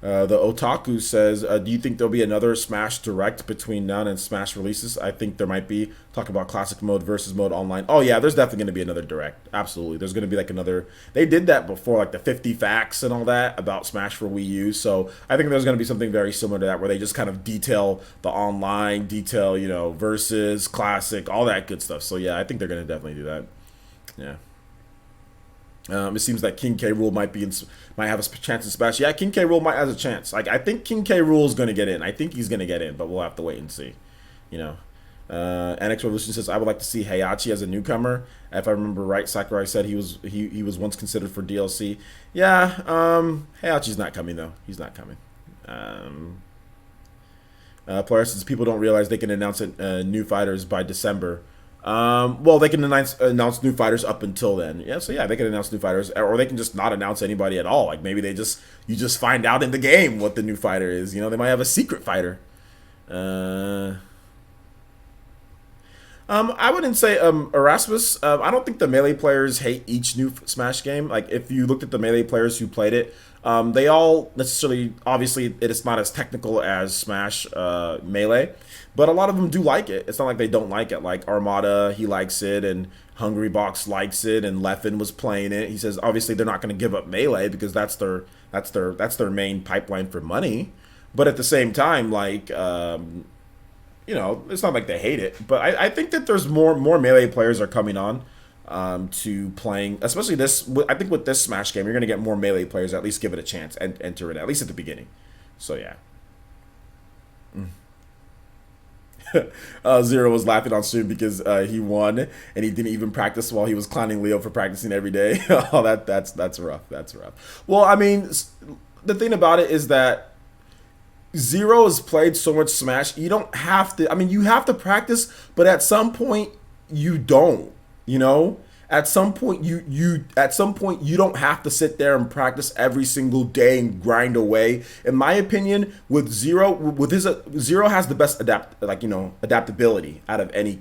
The Otaku says, do you think there'll be another Smash Direct between now and Smash releases? I think there might be. Talk about classic mode versus mode online. Oh, yeah, there's definitely going to be another Direct. Absolutely. There's going to be like another. They did that before, like the 50 facts and all that about Smash for Wii U. So I think there's going to be something very similar to that where they just kind of detail the online, versus classic, all that good stuff. So yeah, I think they're going to definitely do that. Yeah. It seems like King K. Rool might have a chance in Smash. Yeah, King K. Rool might have a chance. Like I think King K. Rool is going to get in. I think he's going to get in, but we'll have to wait and see. NX Revolution says I would like to see Heihachi as a newcomer. If I remember right, Sakurai said he was once considered for DLC. Yeah, Heihachi's not coming though. He's not coming. Player says people don't realize they can announce new fighters by December. Well, they can announce new fighters up until then. Yeah, so yeah, they can announce new fighters, or they can just not announce anybody at all. Like maybe you just find out in the game what the new fighter is. They might have a secret fighter. I wouldn't say Erasmus. I don't think the Melee players hate each new Smash game. Like if you looked at the Melee players who played it, They all necessarily, obviously, it is not as technical as Smash Melee, but a lot of them do like it. It's not like they don't like it. Like Armada, he likes it, and Hungry Box likes it, and Leffen was playing it. He says obviously they're not going to give up Melee because that's their main pipeline for money. But at the same time, like it's not like they hate it. But I think that there's more Melee players are coming on to playing, especially this. I think with this Smash game, you're going to get more Melee players. At least give it a chance and enter it at least at the beginning. So yeah. Zero was laughing on stream because he won and he didn't even practice while he was clowning Leo for practicing every day. Oh, that's rough. That's rough. Well, I mean, the thing about it is that Zero has played so much Smash. You don't have to. I mean, you have to practice, but at some point you don't. You know, at some point you don't have to sit there and practice every single day and grind away. In my opinion, with Zero, Zero has the best adaptability out of any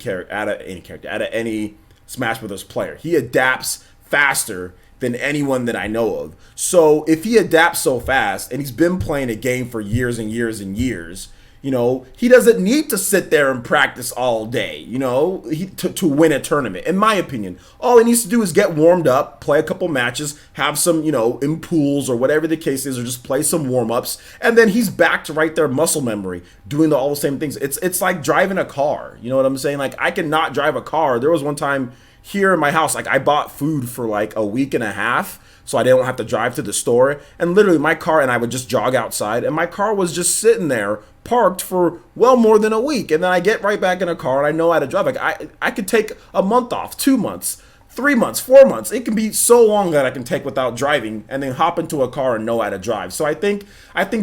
Smash Brothers player. He adapts faster than anyone that I know of. So if he adapts so fast and he's been playing a game for years and years and years, he doesn't need to sit there and practice all day, to win a tournament. In my opinion, all he needs to do is get warmed up, play a couple matches, have some, in pools or whatever the case is, or just play some warm-ups, and then he's back to right there muscle memory, doing all the same things. It's like driving a car. You know what I'm saying? Like, I cannot drive a car. There was one time here in my house, like I bought food for like a week and a half so I didn't have to drive to the store, and literally my car and I would just jog outside, and my car was just sitting there parked for well more than a week, and then I get right back in a car and I know how to drive. Like I could take a month off, 2 months, 3 months, 4 months. It can be so long that I can take without driving and then hop into a car and know how to drive. So I think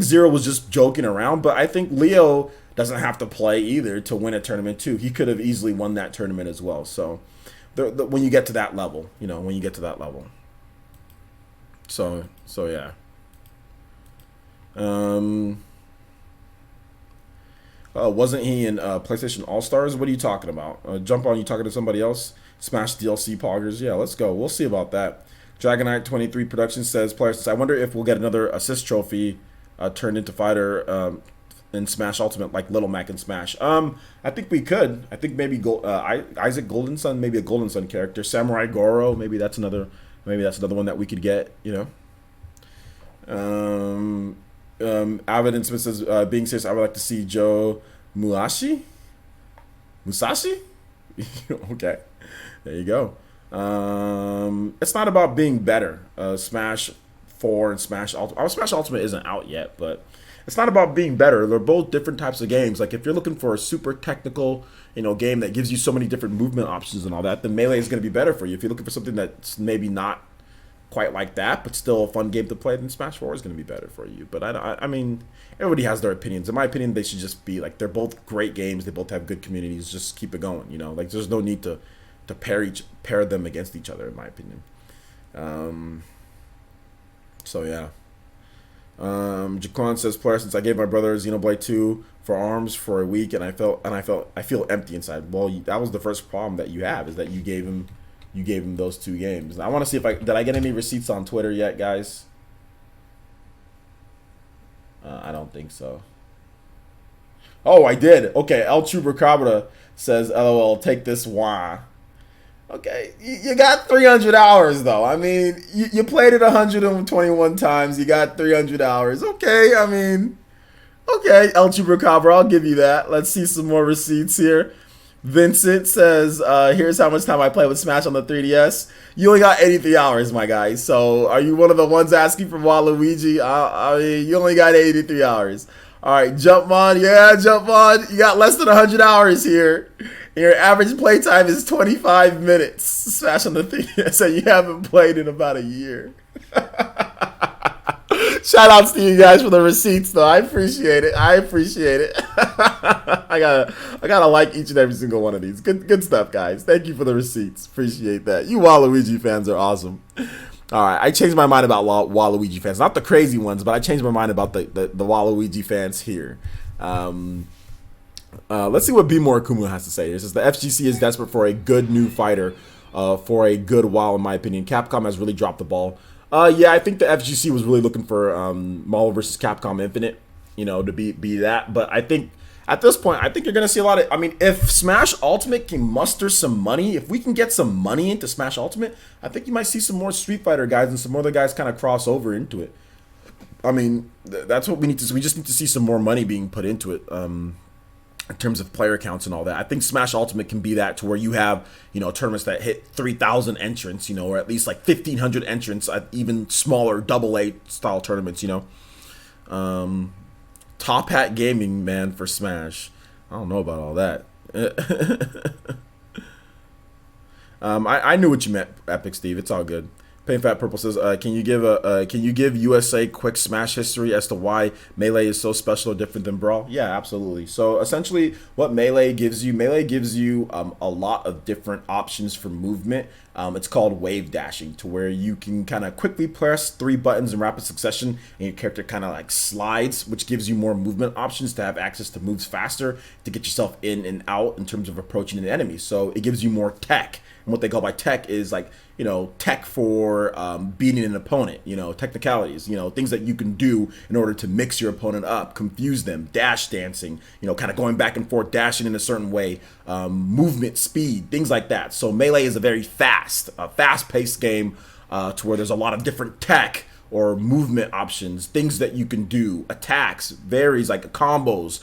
Zero was just joking around, but I think Leo doesn't have to play either to win a tournament too. He could have easily won that tournament as well. So when you get to that level, So yeah. Wasn't he in PlayStation All Stars? What are you talking about? Jump on, you talking to somebody else? Smash DLC poggers. Yeah, let's go. We'll see about that. Dragonite 23 Productions says, players, I wonder if we'll get another assist trophy turned into fighter in Smash Ultimate like Little Mac in Smash. I think we could. I think maybe Isaac Golden Sun, maybe a Golden Sun character. Samurai Goro, maybe that's another one that we could get. Avid and Smith says, being serious, I would like to see Joe Musashi. Okay, there you go. It's not about being better. Smash 4 and Smash Ultimate. Smash Ultimate isn't out yet, but it's not about being better. They're both different types of games. Like if you're looking for a super technical, game that gives you so many different movement options and all that, then Melee is going to be better for you. If you're looking for something that's maybe not quite like that, but still a fun game to play, then Smash 4 is going to be better for you. But I mean, everybody has their opinions. In my opinion, they should just be like, they're both great games. They both have good communities. Just keep it going. Like there's no need to pair them against each other, in my opinion. So yeah. Jaquan says, player, since I gave my brother Xenoblade 2 for ARMS for a week, and I feel empty inside. Well, that was the first problem that you have, is that you gave him those 2 games. I want to see if did I get any receipts on Twitter yet, guys? I don't think so. Oh, I did. Okay, El Chupacabra says, LOL, take this wah. Okay, you got 300 hours, though. I mean, you played it 121 times. You got 300 hours. Okay, I mean, okay, El Chupacabra, I'll give you that. Let's see some more receipts here. Vincent says, here's how much time I play with Smash on the 3DS. You only got 83 hours, my guy. So are you one of the ones asking for Waluigi? I mean, you only got 83 hours. All right, Jumpmon. Yeah, Jumpmon. You got less than 100 hours here. Your average playtime is 25 minutes. Smash on the 3DS, and you haven't played in about a year. Shout outs to you guys for the receipts, though. I appreciate it. I gotta like each and every single one of these. Good stuff, guys. Thank you for the receipts. Appreciate that. You Waluigi fans are awesome. All right, I changed my mind about Waluigi fans. Not the crazy ones, but I changed my mind about the Waluigi fans here. Let's see what B More Kumu has to say. It says the FGC is desperate for a good new fighter for a good while, in my opinion. Capcom has really dropped the ball. Yeah, I think the FGC was really looking for Marvel vs. Capcom Infinite, to be that. But I think at this point, I think you're gonna see a lot of. I mean, if Smash Ultimate can muster some money, if we can get some money into Smash Ultimate, I think you might see some more Street Fighter guys and some other guys kind of cross over into it. I mean, that's what we need to. We just need to see some more money being put into it. In terms of player counts and all that. I think Smash Ultimate can be that to where you have, tournaments that hit 3,000 entrants, or at least like 1,500 entrants at even smaller AA style tournaments, Top Hat Gaming, man, for Smash. I don't know about all that. I knew what you meant, Epic Steve. It's all good. Pain Fat Purple says, can you give USA quick Smash history as to why Melee is so special or different than Brawl? Yeah, absolutely. So essentially, what Melee gives you a lot of different options for movement. It's called wave dashing, to where you can kind of quickly press 3 buttons in rapid succession, and your character kind of like slides, which gives you more movement options to have access to moves faster, to get yourself in and out in terms of approaching an enemy. So it gives you more tech. And what they call by tech is like, tech for beating an opponent, technicalities, things that you can do in order to mix your opponent up, confuse them, dash dancing, kind of going back and forth, dashing in a certain way, movement, speed, things like that. So Melee is a very fast-paced game to where there's a lot of different tech or movement options, things that you can do, attacks, varies like combos,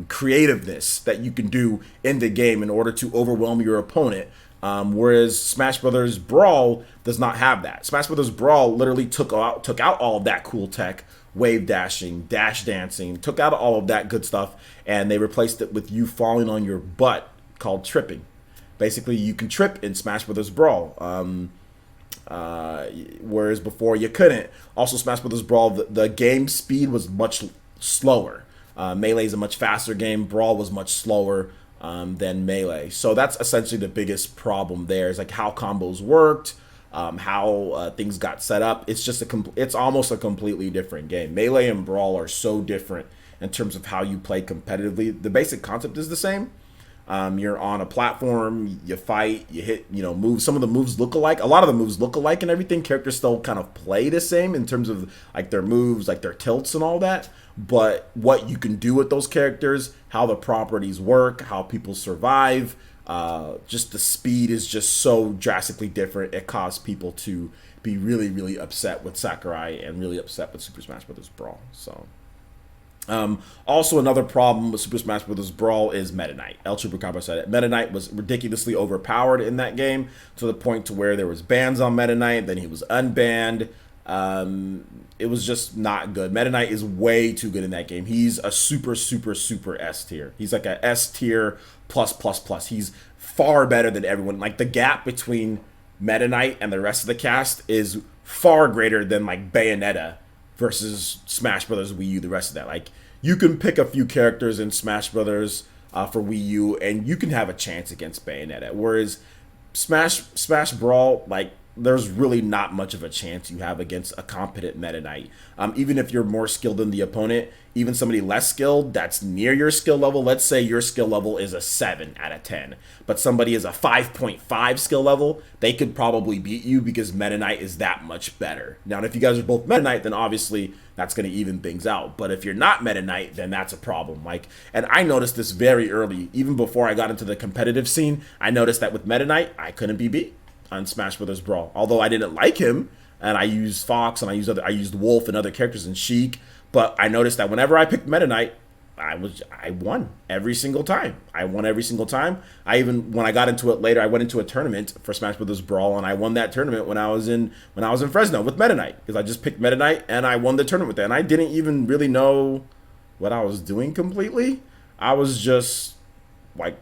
creativeness that you can do in the game in order to overwhelm your opponent. Whereas Smash Brothers Brawl does not have that. Smash Brothers Brawl literally took out all of that cool tech, wave dashing, dash dancing, took out all of that good stuff, and they replaced it with you falling on your butt, called tripping. Basically, you can trip in Smash Brothers Brawl, whereas before you couldn't. Also, Smash Brothers Brawl, the game speed was much slower. Melee is a much faster game. Brawl was much slower than Melee. So that's essentially the biggest problem there, is like how combos worked, how things got set up. It's just it's almost a completely different game. Melee and Brawl are so different in terms of how you play competitively. The basic concept is the same. You're on a platform, you fight, you hit, moves. Some of the moves look alike. A lot of the moves look alike and everything. Characters still kind of play the same in terms of like their moves, like their tilts and all that. But what you can do with those characters, how the properties work, how people survive, just the speed is just so drastically different. It caused people to be really, really upset with Sakurai and really upset with Super Smash Bros. Brawl. So. Also, another problem with Super Smash Bros. Brawl is Meta Knight. El Chupacabra said it. Meta Knight was ridiculously overpowered in that game, to the point to where there was bans on Meta Knight, then he was unbanned. It was just not good. Meta Knight is way too good in that game. He's a super, super, super S tier. He's like a S tier plus, plus, plus. He's far better than everyone. Like, the gap between Meta Knight and the rest of the cast is far greater than like Bayonetta versus Smash Brothers Wii U, the rest of that. Like, you can pick a few characters in Smash Brothers for Wii U, and you can have a chance against Bayonetta. Whereas Smash Brawl, like, there's really not much of a chance you have against a competent Meta Knight. Even if you're more skilled than the opponent, even somebody less skilled that's near your skill level, let's say your skill level is a 7 out of 10, but somebody is a 5.5 skill level, they could probably beat you because Meta Knight is that much better. Now, if you guys are both Meta Knight, then obviously that's going to even things out. But if you're not Meta Knight, then that's a problem. Like, and I noticed this very early, even before I got into the competitive scene. I noticed that with Meta Knight, I couldn't be beat on Smash Brothers Brawl. Although I didn't like him, and I used Fox, and I used Wolf and other characters and Sheik, but I noticed that whenever I picked Meta Knight, I won every single time. I won every single time. When I got into it later, I went into a tournament for Smash Brothers Brawl, and I won that tournament when I was in Fresno with Meta Knight, because I just picked Meta Knight and I won the tournament with that. And I didn't even really know what I was doing completely. I was just like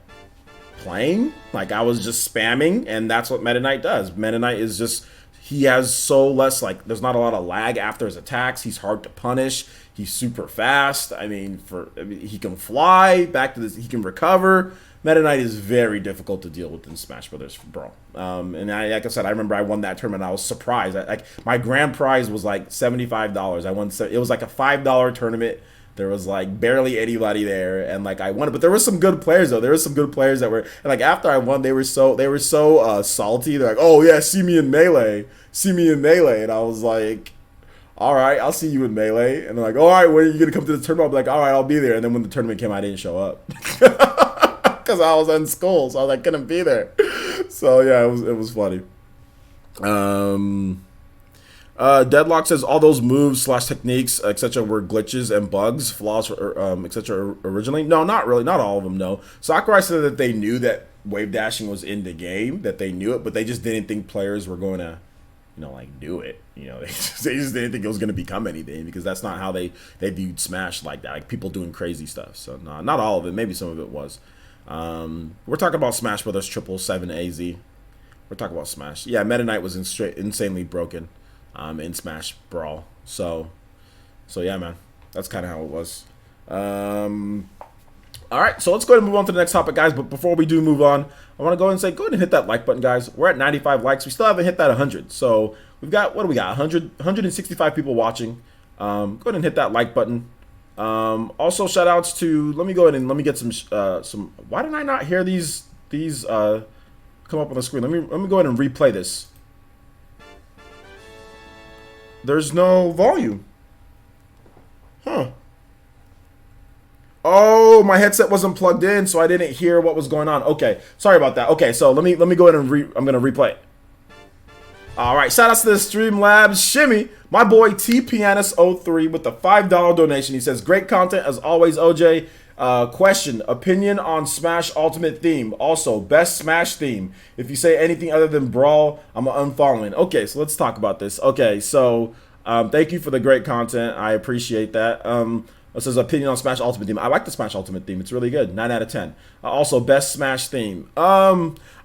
playing, like I was just spamming, and that's what Meta Knight does. Meta Knight is just, he has so less, like, there's not a lot of lag after his attacks. He's hard to punish. He's super fast. He can fly back to this. He can recover. Meta Knight is very difficult to deal with in Smash Brothers Brawl. Like I said, I remember I won that tournament. I was surprised. My grand prize was like $75. I won. It was like a $5 tournament. There was like barely anybody there, and like I won, but there were some good players though. There were some good players that were, and like after I won, they were so salty. They're like, "Oh yeah, see me in melee, see me in melee," and I was like, "All right, I'll see you in melee." And they're like, "All right, when are you gonna come to the tournament?" I'll be like, "All right, I'll be there." And then when the tournament came, I didn't show up because I was in school, so I couldn't be there. So yeah, it was funny. Um. Deadlock says all those moves slash techniques, etc., were glitches and bugs, flaws, etc. Originally. No, not really. Not all of them. No. Sakurai said that they knew that wave dashing was in the game, that they knew it, but they just didn't think players were going to, like do it. They just didn't think it was going to become anything because that's not how they viewed Smash like that. Like people doing crazy stuff. So no, not all of it. Maybe some of it was. We're talking about Smash Brothers 777 AZ. We're talking about Smash. Yeah, Meta Knight was insanely broken. In Smash Brawl. So yeah, man, that's kind of how it was. All right, so let's go ahead and move on to the next topic, guys. But before we do move on, I want to go ahead and say, go ahead and hit that like button, guys. We're at 95 likes. We still haven't hit that 100. So we've got, what do we got? 165 people watching. Go ahead and hit that like button. Also, shout outs to, let me go ahead and let me get some. Why did I not hear these come up on the screen? Let me go ahead and replay this. There's no volume. Huh. Oh, my headset wasn't plugged in, so I didn't hear what was going on. Okay, sorry about that. Okay, so let me go ahead and I'm gonna replay it. All right, shout outs to the Streamlabs Shimmy, my boy T Pianist 03 with the $5 donation. He says, great content as always, OJ. Question, opinion on Smash Ultimate theme. Also, best Smash theme. If you say anything other than Brawl, I'm unfollowing. Okay, so let's talk about this. Okay, so thank you for the great content. I appreciate that. It says opinion on Smash Ultimate theme. I like the Smash Ultimate theme. It's really good. 9 out of 10. Also, best Smash theme. I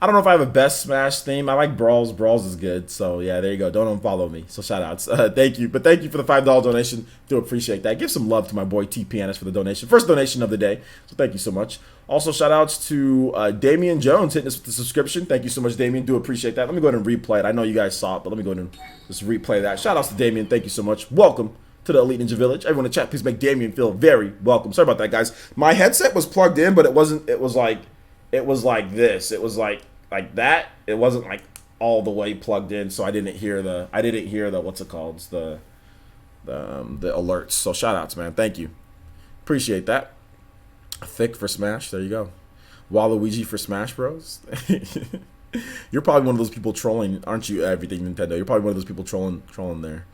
don't know if I have a best Smash theme. I like Brawls. Brawls is good. So yeah, there you go. Don't unfollow me. So shout outs. Thank you. But thank you for the $5 donation. Do appreciate that. Give some love to my boy T Pianist for the donation. First donation of the day. So thank you so much. Also, shout outs to Damian Jones hitting us with the subscription. Thank you so much, Damian. Do appreciate that. Let me go ahead and replay it. I know you guys saw it, but let me go ahead and just replay that. Shout outs to Damian. Thank you so much. Welcome to the Elite Ninja Village. Everyone in the chat, please make Damien feel very welcome. Sorry about that, guys. My headset was plugged in, but it wasn't. It was like this. It was like that. It wasn't like all the way plugged in, so I didn't hear the. What's it called? It's the alerts. So shout outs, man. Thank you. Appreciate that. Thick for Smash. There you go. Waluigi for Smash Bros. You're probably one of those people trolling, aren't you? Everything Nintendo. You're probably one of those people trolling there.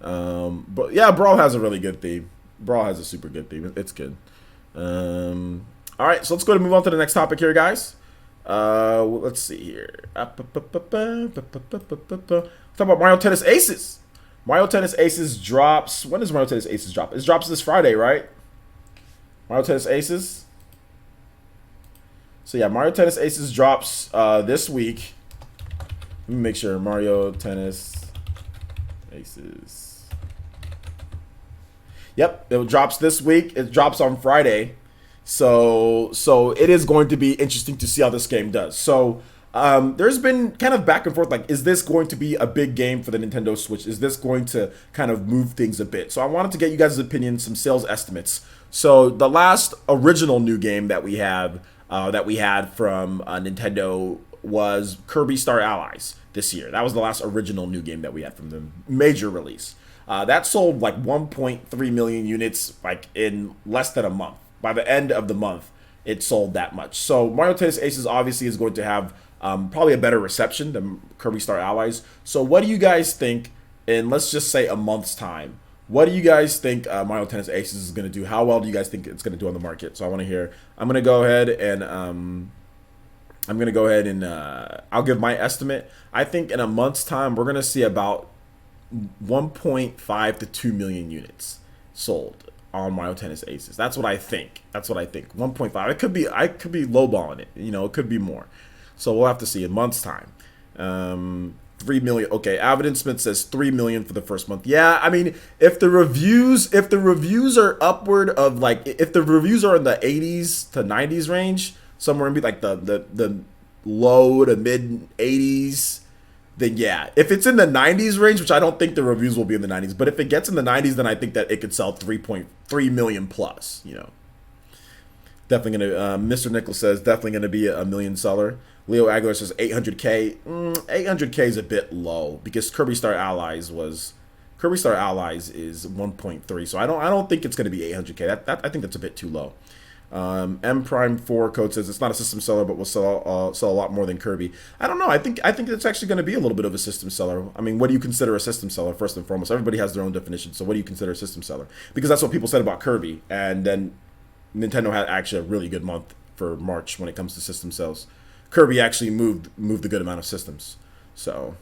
But yeah, Brawl has a really good theme. Brawl has a super good theme. It's good. All right, so let's go ahead and move on to the next topic here, guys. Let's see here. Talk about Mario Tennis Aces. Mario Tennis Aces drops. When does Mario Tennis Aces drop? It drops this Friday, right? Mario Tennis Aces. So yeah, Mario Tennis Aces drops this week. Let me make sure. Mario Tennis Aces. Yep, it drops this week. It drops on Friday. So it is going to be interesting to see how this game does. So there's been kind of back and forth, like, is this going to be a big game for the Nintendo Switch? Is this going to kind of move things a bit? So I wanted to get you guys' opinion, some sales estimates. So the last original new game that we had from Nintendo was Kirby Star Allies this year. That was the last original new game that we had from the major release. That sold like 1.3 million units like in less than a month. By the end of the month, it sold that much. So Mario Tennis Aces obviously is going to have probably a better reception than Kirby Star Allies. So what do you guys think in, let's just say, a month's time? What do you guys think Mario Tennis Aces is going to do? How well do you guys think it's going to do on the market? So I want to hear. I'm going to go ahead and I'll give my estimate. I think in a month's time, we're going to see about 1.5 to 2 million units sold on Mario Tennis Aces. That's what I think. 1.5. It could be. I could be lowballing it. It could be more. So we'll have to see in months' time. 3 million. Okay, Avid Smith says 3 million for the first month. Yeah, I mean, if the reviews are upward of like, if the reviews are in the 80s to 90s range, somewhere in like the low to mid 80s, then yeah. If it's in the 90s range, which I don't think the reviews will be in the 90s, but if it gets in the 90s, then I think that it could sell 3.3 million plus. You know, definitely gonna. Mr. Nichols says definitely gonna be a million seller. Leo Aguilar says 800K. 800K is a bit low because Kirby Star Allies is 1.3, so I don't think it's going to be 800K. That I think that's a bit too low. M Prime 4 code says it's not a system seller, but will sell a lot more than Kirby. I don't know. I think it's actually going to be a little bit of a system seller. I mean, what do you consider a system seller first and foremost? Everybody has their own definition. So what do you consider a system seller? Because that's what people said about Kirby, and then Nintendo had actually a really good month for March when it comes to system sales. Kirby actually moved a good amount of systems. So,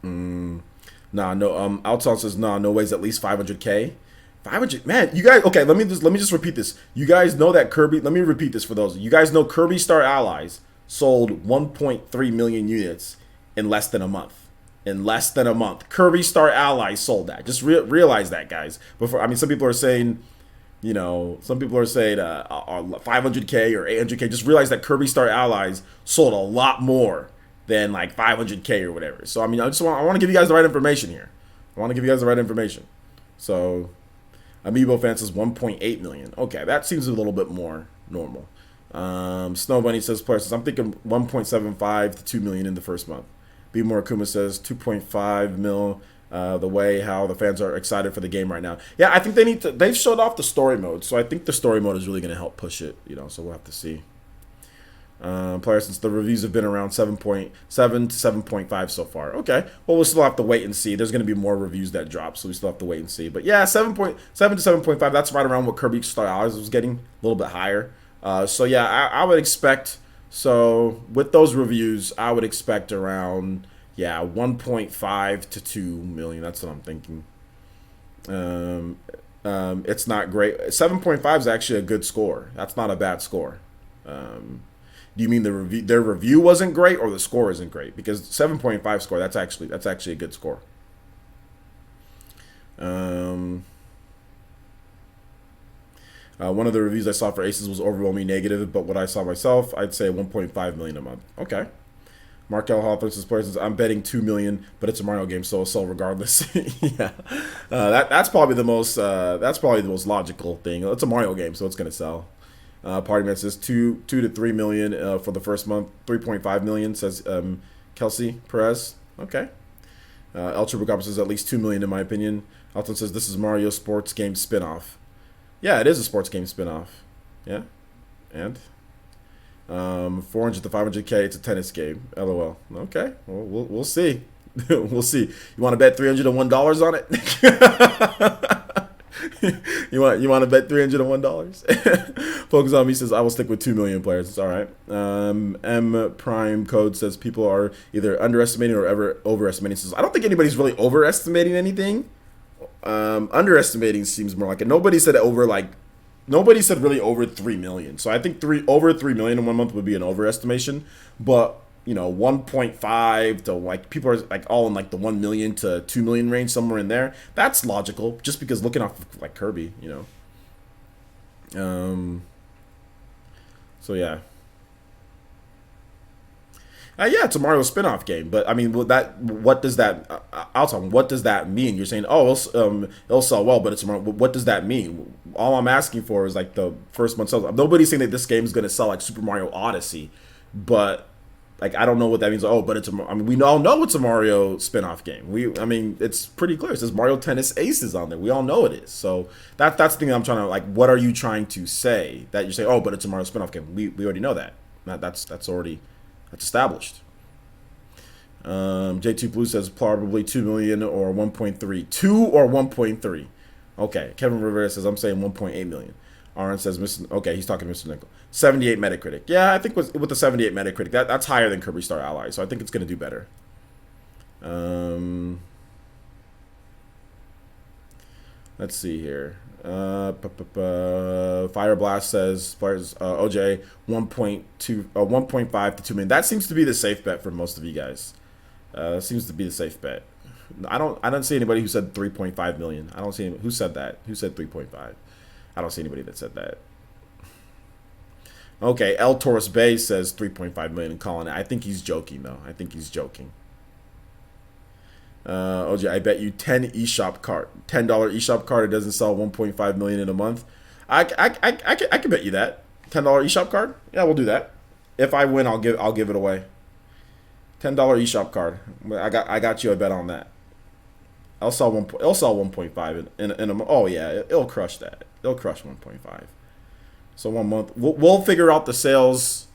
nah, no. Outside says nah, no ways. At least 500K. 500, man. You guys, okay? Let me just repeat this. You guys know that Kirby. Let me repeat this for those. You guys know Kirby Star Allies sold 1.3 million units in less than a month. In less than a month, Kirby Star Allies sold that. Just realize that, guys. Before, I mean, some people are saying 500K or 800K. Just realize that Kirby Star Allies sold a lot more than like 500K or whatever. So I mean, I want to give you guys the right information here. So Amiibo fan says 1.8 million. Okay, that seems a little bit more normal. Snow Bunny says I'm thinking 1.75 to 2 million in the first month. B More Akuma says 2.5 mil. The way how the fans are excited for the game right now. Yeah, I think they've showed off the story mode, so I think the story mode is really going to help push it, so we'll have to see. Player, since the reviews have been around 7.7 to 7.5 so far. Okay, well, we'll still have to wait and see. There's going to be more reviews that drop, so we still have to wait and see. But yeah, 7.7 to 7.5, that's right around what Kirby Star Allies was getting, a little bit higher. So yeah, I would expect, so with those reviews, I would expect around... yeah, 1.5 to 2 million. That's what I'm thinking. It's not great. 7.5 is actually a good score. That's not a bad score. Do you mean their review wasn't great or the score isn't great? Because 7.5 score, that's actually a good score. One of the reviews I saw for Aces was overwhelmingly negative, but what I saw myself, I'd say 1.5 million a month. Okay. Markel Hawthorne says, I'm betting 2 million, but it's a Mario game, so it'll sell regardless. Yeah, that's probably the most logical thing. It's a Mario game, so it's gonna sell. Party Man says 2 to 3 million for the first month. 3.5 million says Kelsey Perez. Okay. El Chupacabra says at least 2 million in my opinion. Alton says this is Mario sports game spinoff. Yeah, it is a sports game spinoff. Yeah, and. 400 to 500K, it's a tennis game. LOL. Okay, well, we'll see. We'll see. You want to bet $301 on it? you want to bet $301? Focus on me says I will stick with 2 million players. It's all right. M Prime Code says people are either underestimating or ever overestimating. Says I don't think anybody's really overestimating anything. Underestimating seems more like it. Nobody said really over 3 million. So I think over 3 million in 1 month would be an overestimation. But, 1.5 to like people are like all in like the 1 million to 2 million range, somewhere in there. That's logical just because looking off of, like Kirby, So yeah. Yeah, it's a Mario spin-off game, but I mean, what does that? What does that mean? You're saying, it'll sell well, but it's a Mario. What does that mean? All I'm asking for is like the first month sales. Nobody's saying that this game is going to sell like Super Mario Odyssey, but like I don't know what that means. Oh, but I mean, we all know it's a Mario spin-off game. It's pretty clear. It says Mario Tennis Aces on there. We all know it is. So that's the thing that I'm trying to like. What are you trying to say? That you say, oh, but it's a Mario spin-off game. We already know that. That's already. That's established. J2 Blue says probably 2 million or 1.3. 2 or 1.3. Okay. Kevin Rivera says I'm saying 1.8 million. Aaron says, okay, he's talking to Mr. Nickel. 78 Metacritic. Yeah, I think with the 78 Metacritic, that's higher than Kirby Star Allies, so I think it's going to do better. Let's see here. Fire Blast says players OJ 1.5 to 2 million. That seems to be the safe bet for most of you guys. That seems to be the safe bet. I don't see anybody who said 3.5 million. I don't see who said that. Who said 3.5? I don't see anybody that said that. Okay, El Torres Bay says 3.5 million and calling it. I think he's joking though. I think he's joking. OJ, I bet you 10 eShop card, $10 eShop card. It doesn't sell 1.5 million in a month. I can bet you that $10 eShop card. Yeah, we'll do that. If I win, I'll give it away. $10 eShop card. I got you a bet on that. I'll sell 1.5 in a. Oh yeah, it'll crush that. It'll crush 1.5. So 1 month. We'll figure out the sales.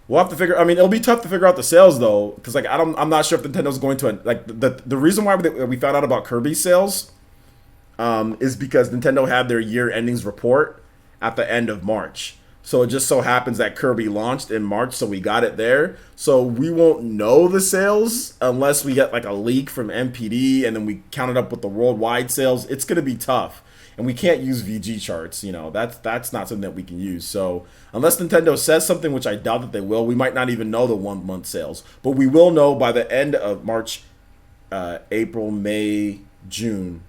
We'll have to figure. I mean, it'll be tough to figure out the sales though, because like I'm not sure if Nintendo's going to like the reason why we found out about Kirby sales, is because Nintendo had their year endings report at the end of March. So it just so happens that Kirby launched in March, so we got it there. So we won't know the sales unless we get like a leak from MPD and then we count it up with the worldwide sales. It's gonna be tough. And we can't use VG charts, that's not something that we can use. So unless Nintendo says something, which I doubt that they will, we might not even know the 1 month sales. But we will know by the end of March, April, May, June.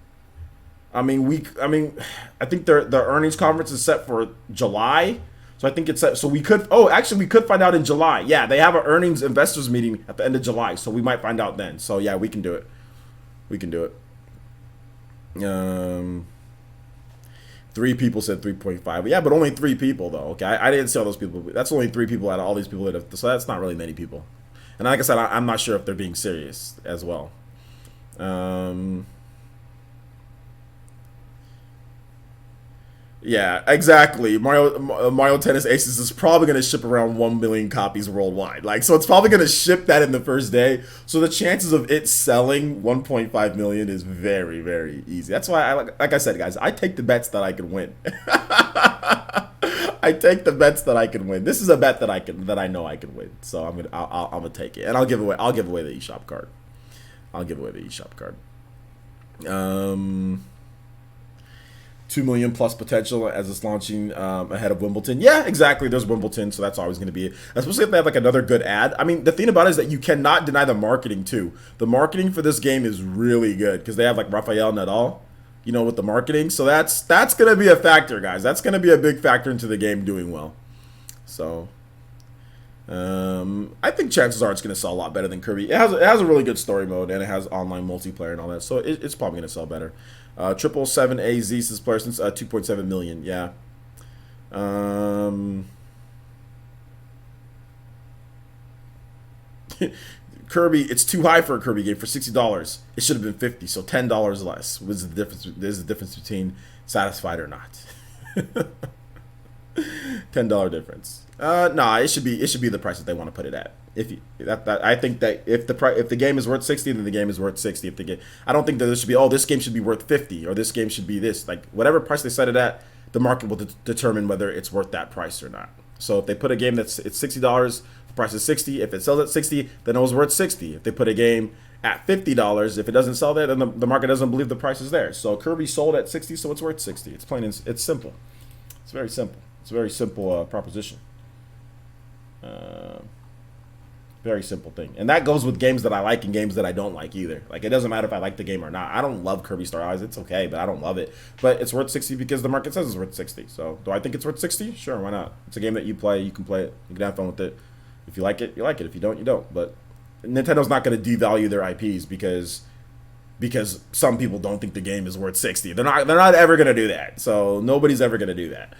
I think their earnings conference is set for July. So I think it's set. So we could find out in July. Yeah, they have an earnings investors meeting at the end of July. So we might find out then. So yeah, we can do it. We can do it. 3 people said 3.5. Yeah, but only 3 people though. Okay, I didn't see all those people. That's only 3 people out of all these people that have. So that's not really many people. And like I said, I'm not sure if they're being serious as well. Yeah, exactly. Mario Tennis Aces is probably going to ship around 1 million copies worldwide. Like, so it's probably going to ship that in the first day. So the chances of it selling 1.5 million is very, very easy. That's why like I said, guys, I take the bets that I can win. I take the bets that I can win. This is a bet that I know I can win. So I'm gonna take it, and I'll give away the eShop card. I'll give away the eShop card. 2 million plus potential as it's launching ahead of Wimbledon. Yeah, exactly. There's Wimbledon, so that's always going to be it. Especially if they have like another good ad. I mean, the thing about it is that you cannot deny the marketing too. The marketing for this game is really good because they have like Rafael Nadal, with the marketing. So that's going to be a factor, guys. That's going to be a big factor into the game doing well. So I think chances are it's going to sell a lot better than Kirby. It has a really good story mode and it has online multiplayer and all that. So it's probably going to sell better. 777AZ says player since 2.7 million. Yeah. Kirby, it's too high for a Kirby game for $60. It should have been $50, so $10 less. What's the difference? There's a difference between satisfied or not. $10 difference. Nah, it should be the price that they want to put it at. I think that if the game is worth 60, then the game is worth 60. I don't think that this should be this game should be worth 50 or this game should be this. Like whatever price they set it at, the market will determine whether it's worth that price or not. So if they put a game it's $60, the price is 60. If it sells at 60, then it was worth 60. If they put a game at $50, if it doesn't sell there, then the market doesn't believe the price is there. So Kirby sold at 60, so it's worth 60. It's plain and it's simple. It's very simple. It's a very simple proposition. Very simple thing. And that goes with games that I like and games that I don't like either. Like, it doesn't matter if I like the game or not. I don't love Kirby Star Allies. It's okay, but I don't love it. But it's worth 60 because the market says it's worth 60. So, do I think it's worth 60? Sure, why not? It's a game that you play. You can play it. You can have fun with it. If you like it, you like it. If you don't, you don't. But Nintendo's not going to devalue their IPs because some people don't think the game is worth 60. They're not ever going to do that. So, nobody's ever going to do that.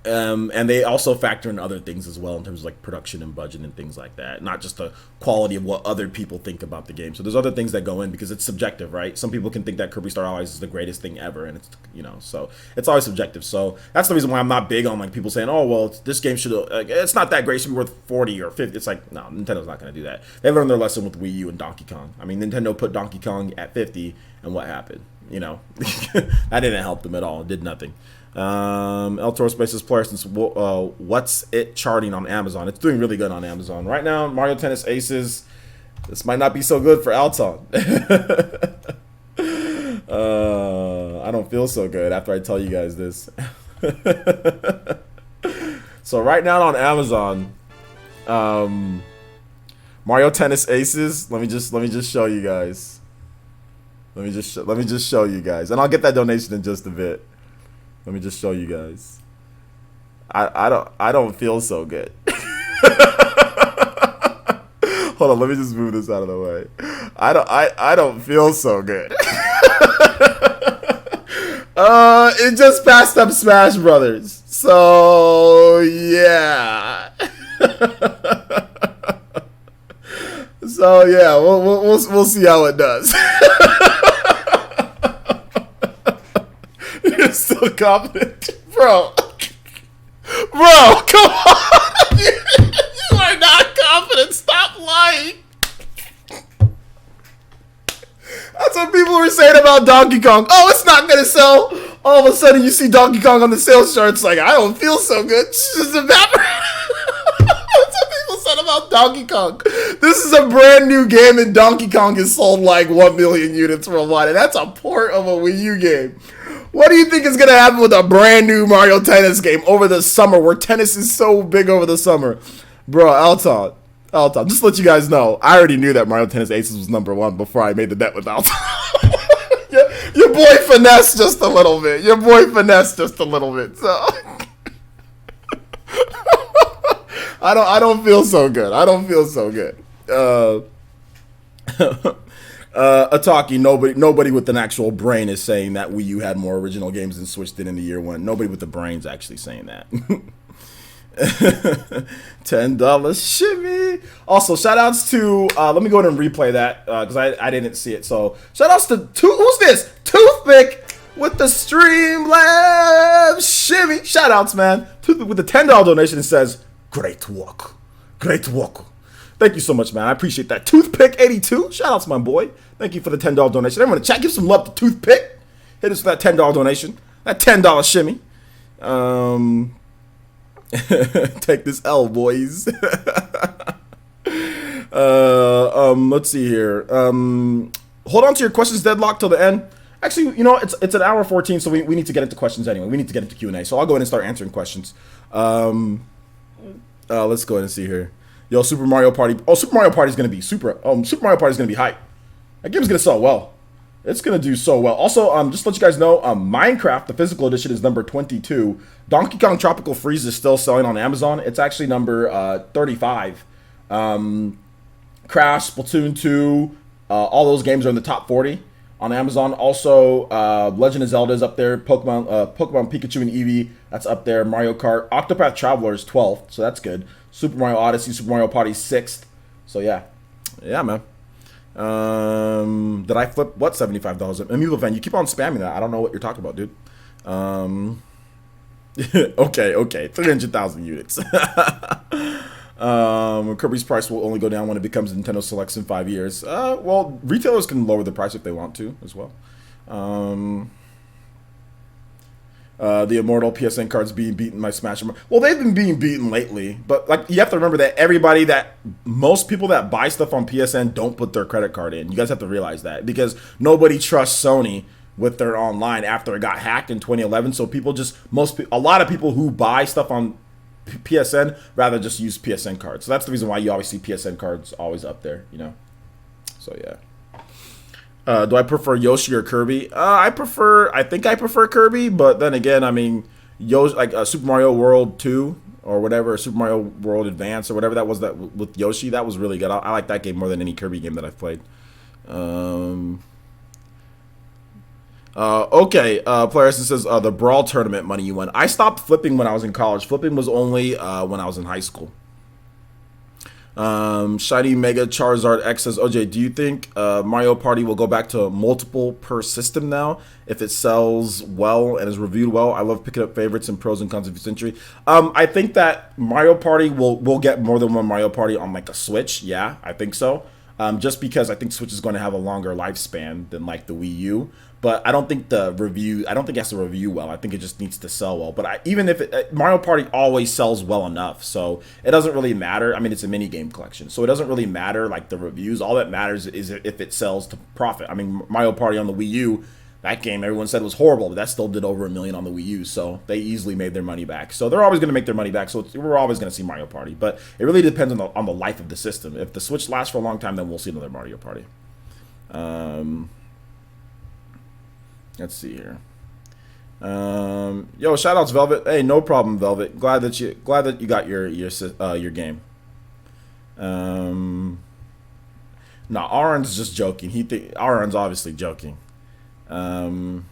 And they also factor in other things as well in terms of like production and budget and things like that, not just the quality of what other people think about the game. So there's other things that go in because it's subjective, right? Some people can think that Kirby Star Allies is the greatest thing ever, and it's so it's always subjective. So that's the reason why I'm not big on like people saying, oh well, this game should it's not that great, it should be worth 40 or 50. It's like, no, Nintendo's not going to do that. They learned their lesson with Wii U and Donkey Kong. I mean, Nintendo put Donkey Kong at 50, and what happened? That didn't help them at all. It did nothing. El Toro Spaces player since what's it charting on Amazon? It's doing really good on Amazon right now. Mario Tennis Aces. This might not be so good for Alton. I don't feel so good after I tell you guys this. So right now on Amazon, Mario Tennis Aces. Let me just show you guys. Let me just show you guys, and I'll get that donation in just a bit. Let me just show you guys. I don't feel so good. Hold on, let me just move this out of the way. I don't feel so good. It just passed up Smash Brothers. So yeah. So yeah, we'll see how it does. You're still confident, bro. Bro, come on. You are not confident. Stop lying. That's what people were saying about Donkey Kong. Oh, it's not gonna sell. All of a sudden, you see Donkey Kong on the sales charts. Like, I don't feel so good. It's just evaporated. That's what people said about Donkey Kong. This is a brand new game, and Donkey Kong has sold like 1 million units worldwide, and that's a port of a Wii U game. What do you think is gonna happen with a brand new Mario Tennis game over the summer, where tennis is so big over the summer, bro? Alton, just to let you guys know, I already knew that Mario Tennis Aces was #1 before I made the bet with Alton. Your boy finessed just a little bit. So I don't feel so good. Ataki, nobody with an actual brain is saying that Wii U had more original games than Switch did in the year one. Nobody with the brain's actually saying that. $10 shimmy. Also, shout outs to let me go ahead and replay that because I didn't see it. So shout outs to who's this? Toothpick with the Streamlabs shimmy. Shout outs, man. Toothpick with the $10 donation. It says great work. Thank you so much, man. I appreciate that. Toothpick82. Shout out to my boy. Thank you for the $10 donation. Everyone in the chat, give some love to Toothpick. Hit us for that $10 donation. That $10 shimmy. Take this L, boys. Let's see here. Hold on to your questions deadlocked till the end. Actually, you know, it's an hour 14, so we need to get into questions anyway. We need to get into Q&A. So I'll go ahead and start answering questions. Let's go ahead and see here. Yo, Super Mario Party. Oh, Super Mario Party is gonna be Super Mario Party is gonna be hype. That game's gonna sell well. It's gonna do so well. Also, just to let you guys know, Minecraft, the physical edition, is number 22. Donkey Kong Tropical Freeze is still selling on Amazon. It's actually number 35. Crash, Splatoon 2, all those games are in the top 40 on Amazon. Also, Legend of Zelda is up there. Pokemon Pikachu and Eevee, that's up there. Mario Kart, Octopath Traveler is 12th, so that's good. Super Mario Odyssey, Super Mario Party 6th. So yeah, man. Did I flip what $75? Amiibo fan, you keep on spamming that. I don't know what you're talking about, dude. Okay, 300,000 units. Kirby's price will only go down when it becomes Nintendo Selects in 5 years. Well, retailers can lower the price if they want to as well. The Immortal PSN cards being beaten by Smash. Well, they've been being beaten lately, but like you have to remember that most people that buy stuff on PSN don't put their credit card in. You guys have to realize that because nobody trusts Sony with their online after it got hacked in 2011. So a lot of people who buy stuff on PSN rather just use PSN cards. So that's the reason why you always see PSN cards always up there, you know. So yeah. Do I prefer Yoshi or Kirby? I think I prefer Kirby, but then again, I mean, Yoshi, like Super Mario World 2 or whatever, Super Mario World Advance or whatever that was that with Yoshi, that was really good. I like that game more than any Kirby game that I've played. Okay, Playerson says the Brawl tournament money you won. I stopped flipping when I was in college. Flipping was only when I was in high school. Shiny Mega Charizard X says, OJ, do you think Mario Party will go back to multiple per system now if it sells well and is reviewed well? I love picking up favorites and pros and cons of each century. I think that Mario Party will get more than one Mario Party on like a Switch. Yeah, I think so. Just because I think Switch is going to have a longer lifespan than like the Wii U. But I don't think it has to review well. I think it just needs to sell well. But even if Mario Party always sells well enough, so it doesn't really matter. I mean, it's a mini game collection, so it doesn't really matter like the reviews. All that matters is if it sells to profit. I mean, Mario Party on the Wii U, that game everyone said was horrible, but that still did over 1 million on the Wii U, so they easily made their money back. So they're always going to make their money back. So we're always going to see Mario Party, but it really depends on the life of the system. If the Switch lasts for a long time, then we'll see another Mario Party. Let's see here. Yo, shout outs Velvet. Hey, no problem, Velvet. Glad that you got your game. Um, no, Aaron's just joking. Aaron's obviously joking. Um,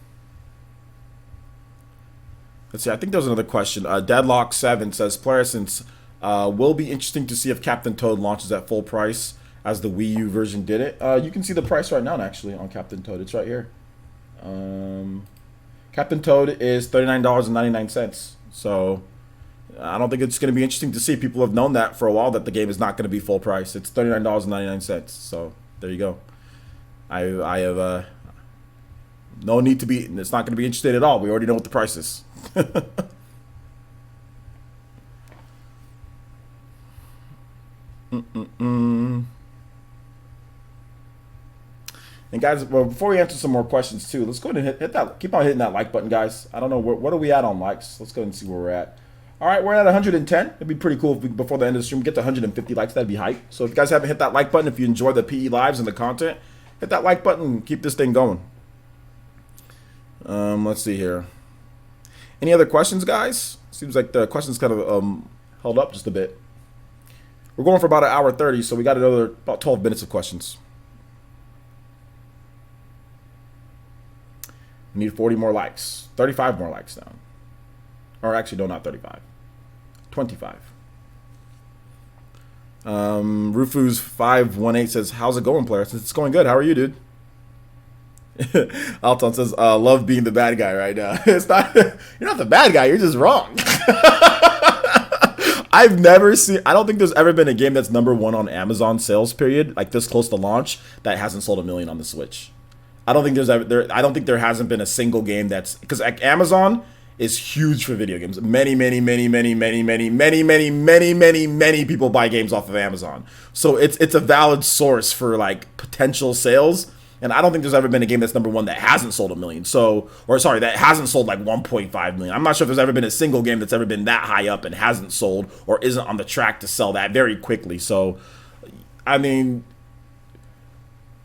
let's see. I think there's another question. Deadlock7 says, player since will be interesting to see if Captain Toad launches at full price as the Wii U version did it. You can see the price right now, actually, on Captain Toad. It's right here. Captain Toad is $39.99. So I don't think it's going to be interesting to see. People have known that for a while, that the game is not going to be full price. It's $39.99. So there you go. I have no need to be. It's not going to be interested at all. We already know what the price is. And guys, well, before we answer some more questions too, let's go ahead and hit that. Keep on hitting that like button, guys. I don't know what are we at on likes. Let's go ahead and see where we're at. All right, we're at 110. It'd be pretty cool if we, before the end of the stream, get to 150 likes. That'd be hype. So if you guys haven't hit that like button, if you enjoy the PE lives and the content, hit that like button and keep this thing going. Let's see here. Any other questions, guys? Seems like the questions kind of held up just a bit. We're going for about 1:30, so we got another about 12 minutes of questions. We need 40 more likes. 35 more likes now. Or actually, no, not 35. 25. Rufus518 says, how's it going, player? It's going good. How are you, dude? Alton says, love being the bad guy right now. It's not, you're not the bad guy. You're just wrong. I don't think there's ever been a game that's #1 on Amazon sales period, like this close to launch, that hasn't sold 1 million on the Switch. I don't think I don't think there hasn't been a single game that's, because like Amazon is huge for video games. Many people buy games off of Amazon. So it's a valid source for like potential sales. And I don't think there's ever been a game that's #1 that hasn't sold 1 million. That hasn't sold like 1.5 million. I'm not sure if there's ever been a single game that's ever been that high up and hasn't sold or isn't on the track to sell that very quickly. So, I mean,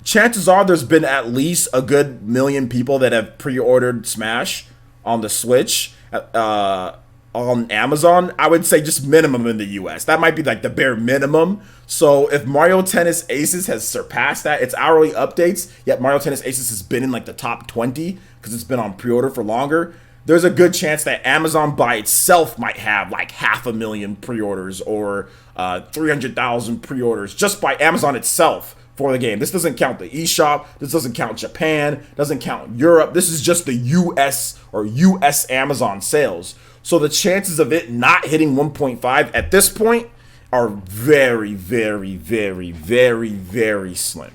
chances are there's been at least a good 1 million people that have pre-ordered Smash on the Switch on Amazon. I would say just minimum in the US. That might be like the bare minimum. So if Mario Tennis Aces has surpassed that, it's hourly updates, yet Mario Tennis Aces has been in like the top 20 because it's been on pre-order for longer. There's a good chance that Amazon by itself might have like 500,000 pre-orders or 300,000 pre-orders just by Amazon itself for the game. This doesn't count the eShop. This doesn't count Japan. Doesn't count Europe. This is just the US or US Amazon sales. So the chances of it not hitting 1.5 at this point are very, very, very, very, very slim.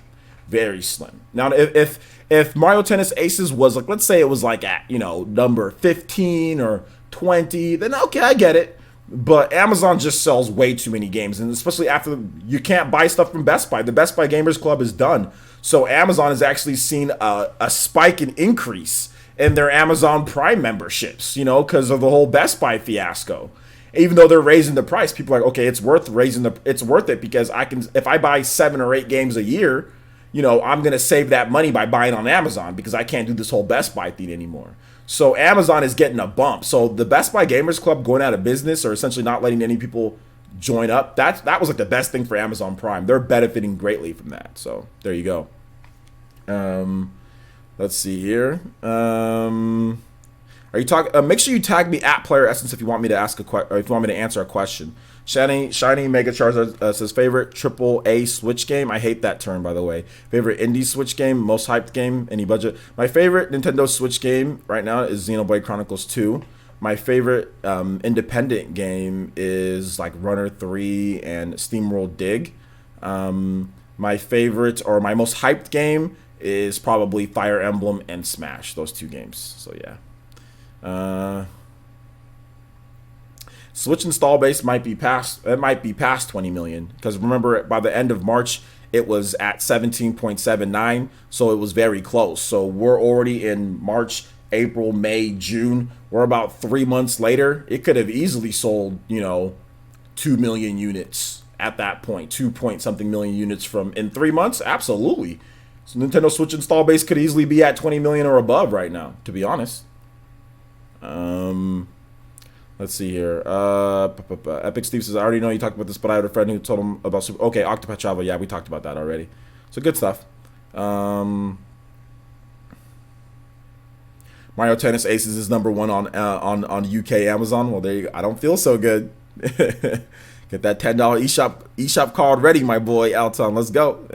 Very slim. Now, if Mario Tennis Aces was like, let's say it was like at, number 15 or 20, then okay, I get it. But Amazon just sells way too many games, and especially after you can't buy stuff from Best Buy. The Best Buy Gamers Club is done. So Amazon has actually seen a spike in increase in their Amazon Prime memberships, because of the whole Best Buy fiasco. Even though they're raising the price, people are like, okay, it's worth it because if I buy 7 or 8 games a year, I'm going to save that money by buying on Amazon because I can't do this whole Best Buy thing anymore. So Amazon is getting a bump. So the Best Buy Gamers Club going out of business or essentially not letting any people join up, that was like the best thing for Amazon Prime. They're benefiting greatly from that. So there you go. Let's see here. Are you talking? Make sure you tag me at Player Essence if you want me to if you want me to answer a question. Shiny Mega Charizard says favorite AAA Switch game. I hate that term, by the way. Favorite indie Switch game, most hyped game, any budget. My favorite Nintendo Switch game right now is Xenoblade Chronicles 2. My favorite independent game is like Runner 3 and SteamWorld Dig. My favorite or my most hyped game is probably Fire Emblem and Smash. Those 2 games. So yeah. Switch install base might be past 20 million because remember by the end of March it was at 17.79, so it was very close. So we're already in March, April, May, June. We're about 3 months later. It could have easily sold 2 million units at that point, 2 point something million units in 3 months. Absolutely. So Nintendo Switch install base could easily be at 20 million or above right now, to be honest. Um, let's see here. Epic Steve says, I already know you talked about this, but I had a friend who told him about Super. Okay, Octopath Traveler. Yeah, we talked about that already. So good stuff. Mario Tennis Aces is number one on UK Amazon. Well, there you go. I don't feel so good. Get that $10 eShop card ready, my boy Alton. Let's go.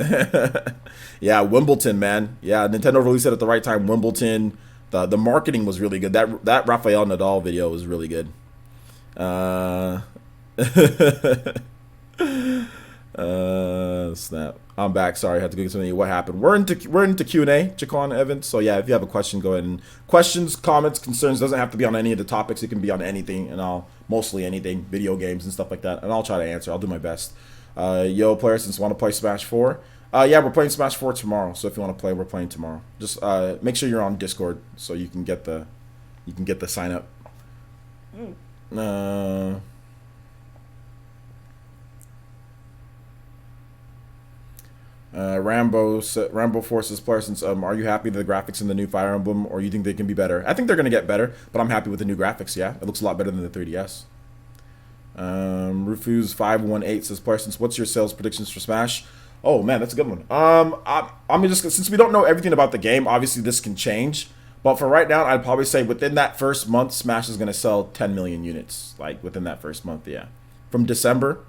Yeah, Wimbledon, man. Yeah, Nintendo released it at the right time. Wimbledon. The marketing was really good. That Rafael Nadal video was really good. Uh, Snap. I'm back. Sorry, I had to get something. What happened? We're into Q&A, Jaquan Evans. So yeah, if you have a question, go ahead and questions, comments, concerns. Doesn't have to be on any of the topics. It can be on anything, and I'll mostly anything, video games and stuff like that. And I'll try to answer. I'll do my best. Yo, players, since want to play Smash 4. Yeah, we're playing Smash 4 tomorrow. So if you want to play, we're playing tomorrow. Just make sure you're on Discord so you can get the sign up. Uh, Rambo forces Parsons. Are you happy with the graphics in the new Fire Emblem, or you think they can be better? I think they're gonna get better, but I'm happy with the new graphics. Yeah, it looks a lot better than the 3DS. Rufus 518 says, Parsons, what's your sales predictions for Smash? Oh man, that's a good one. I'm just since we don't know everything about the game, obviously this can change. But for right now, I'd probably say within that first month, Smash is gonna sell 10 million units. Like within that first month, yeah. From December,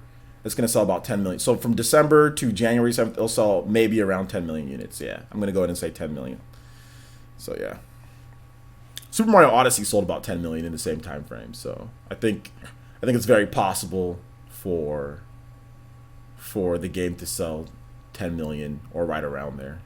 it's going to sell about 10 million. So from December to January 7th, it'll sell maybe around 10 million units. Yeah, I'm going to go ahead and say 10 million. So yeah. Super Mario Odyssey sold about 10 million in the same time frame. So I think it's very possible for the game to sell 10 million or right around there.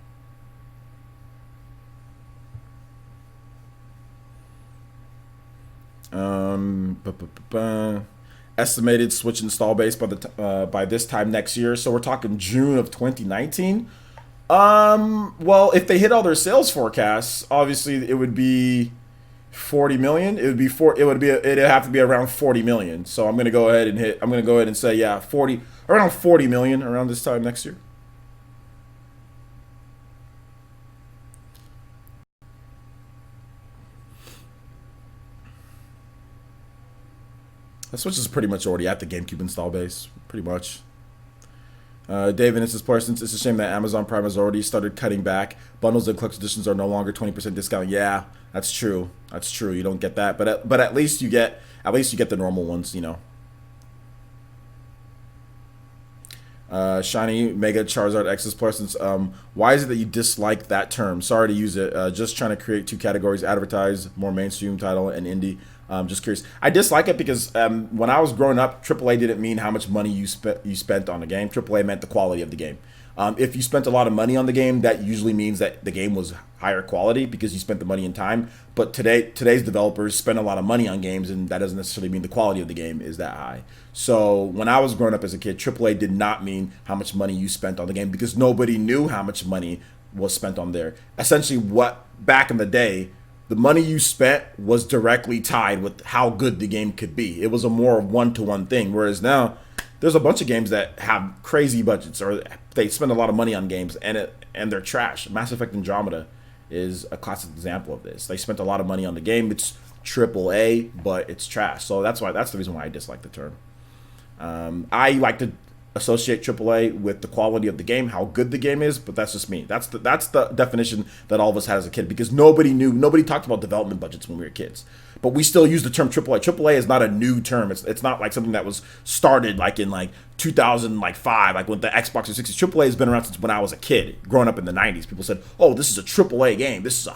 Estimated Switch install base by this time next year. So we're talking June of 2019. Well, if they hit all their sales forecasts, obviously it would be 40 million. It'd have to be around 40 million. So I'm gonna go ahead and say yeah, around 40 million around this time next year. The Switch is pretty much already at the GameCube install base, pretty much. David, this is Parsons. It's a shame that Amazon Prime has already started cutting back. Bundles and collector's editions are no longer 20% discount. Yeah, that's true. That's true. You don't get that, but at least you get the normal ones. You know. Shiny Mega Charizard X's Parsons. Why is it that you dislike that term? Sorry to use it. Just trying to create two categories: advertise, more mainstream title, and indie. Just curious. I dislike it because when I was growing up, AAA didn't mean how much money you spent on the game. AAA meant the quality of the game. If you spent a lot of money on the game, that usually means that the game was higher quality because you spent the money and time. But today's developers spend a lot of money on games, and that doesn't necessarily mean the quality of the game is that high. So when I was growing up as a kid, AAA did not mean how much money you spent on the game because nobody knew how much money was spent on there. Essentially, what back in the day, the money you spent was directly tied with how good the game could be. It was a more one-to-one thing. Whereas now, there's a bunch of games that have crazy budgets or they spend a lot of money on games and they're trash. Mass Effect Andromeda is a classic example of this. They spent a lot of money on the game. It's AAA, but it's trash. So that's the reason why I dislike the term. I like to associate AAA with the quality of the game, how good the game is, but that's just me. That's the definition that all of us had as a kid because nobody talked about development budgets when we were kids. But we still use the term AAA. AAA is not a new term. It's not like something that was started like in like 2005, like with the Xbox 360. AAA has been around since when I was a kid, growing up in the 90s. People said, "Oh, this is a AAA game. This is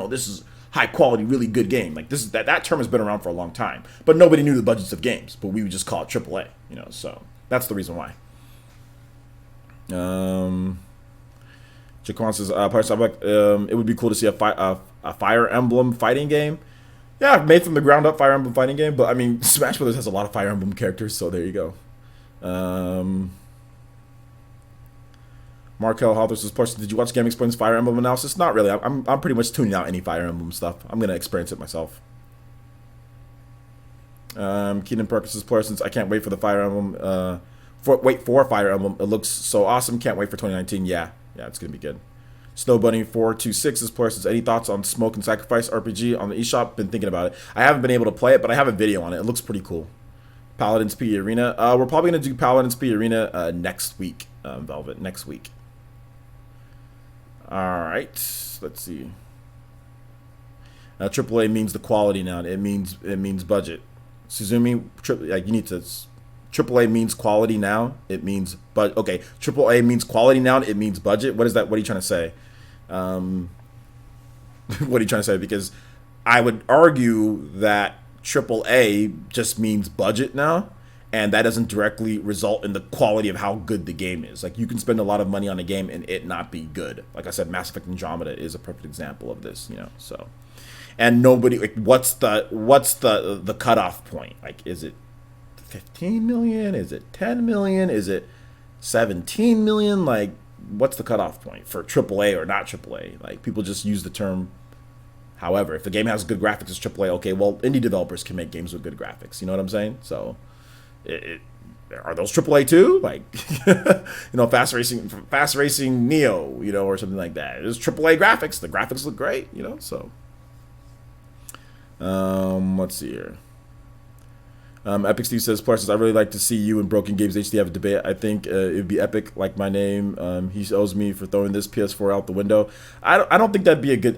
this is high quality, really good game." Like this is that term has been around for a long time, but nobody knew the budgets of games. But we would just call it AAA. So that's the reason why. Jaquan says, it would be cool to see a Fire Emblem fighting game. Yeah, made from the ground up Fire Emblem fighting game, but I mean, Smash Brothers has a lot of Fire Emblem characters, so there you go. Markel Hawthorne says, Parsons, did you watch Game Explain's Fire Emblem analysis? Not really. I'm pretty much tuning out any Fire Emblem stuff. I'm going to experience it myself. Keenan Parker says, Parsons, I can't wait for the Fire Emblem. For Fire Emblem. It looks so awesome. Can't wait for 2019. Yeah, it's going to be good. Snow Bunny 426 is plus. Any thoughts on Smoke and Sacrifice RPG on the eShop? Been thinking about it. I haven't been able to play it, but I have a video on it. It looks pretty cool. Paladins P Arena. We're probably gonna do Paladins P Arena next week. Velvet next week. All right. Let's see. AAA means the quality now. It means budget. Suzumi, like you need to. AAA means quality now. It means okay. AAA means quality now. It means budget. What is that? What are you trying to say? What are you trying to say? Because I would argue that AAA just means budget now, and that doesn't directly result in the quality of how good the game is. Like you can spend a lot of money on a game and it not be good. Like I said, Mass Effect Andromeda is a perfect example of this. So, and nobody like what's the cutoff point? Like, is it 15 million? Is it 10 million? Is it 17 million? Like, what's the cutoff point for AAA or not AAA? Like, people just use the term. However, if the game has good graphics, it's AAA. Okay, well, indie developers can make games with good graphics. You know what I'm saying? So, are those AAA too? Like, Fast Racing Neo, or something like that. It's AAA graphics. The graphics look great, So, let's see here. Epic Steve says, Parsons, I really like to see you and Broken Games HD have a debate. I think it'd be epic, like my name. He owes me for throwing this PS4 out the window. I don't think that'd be a good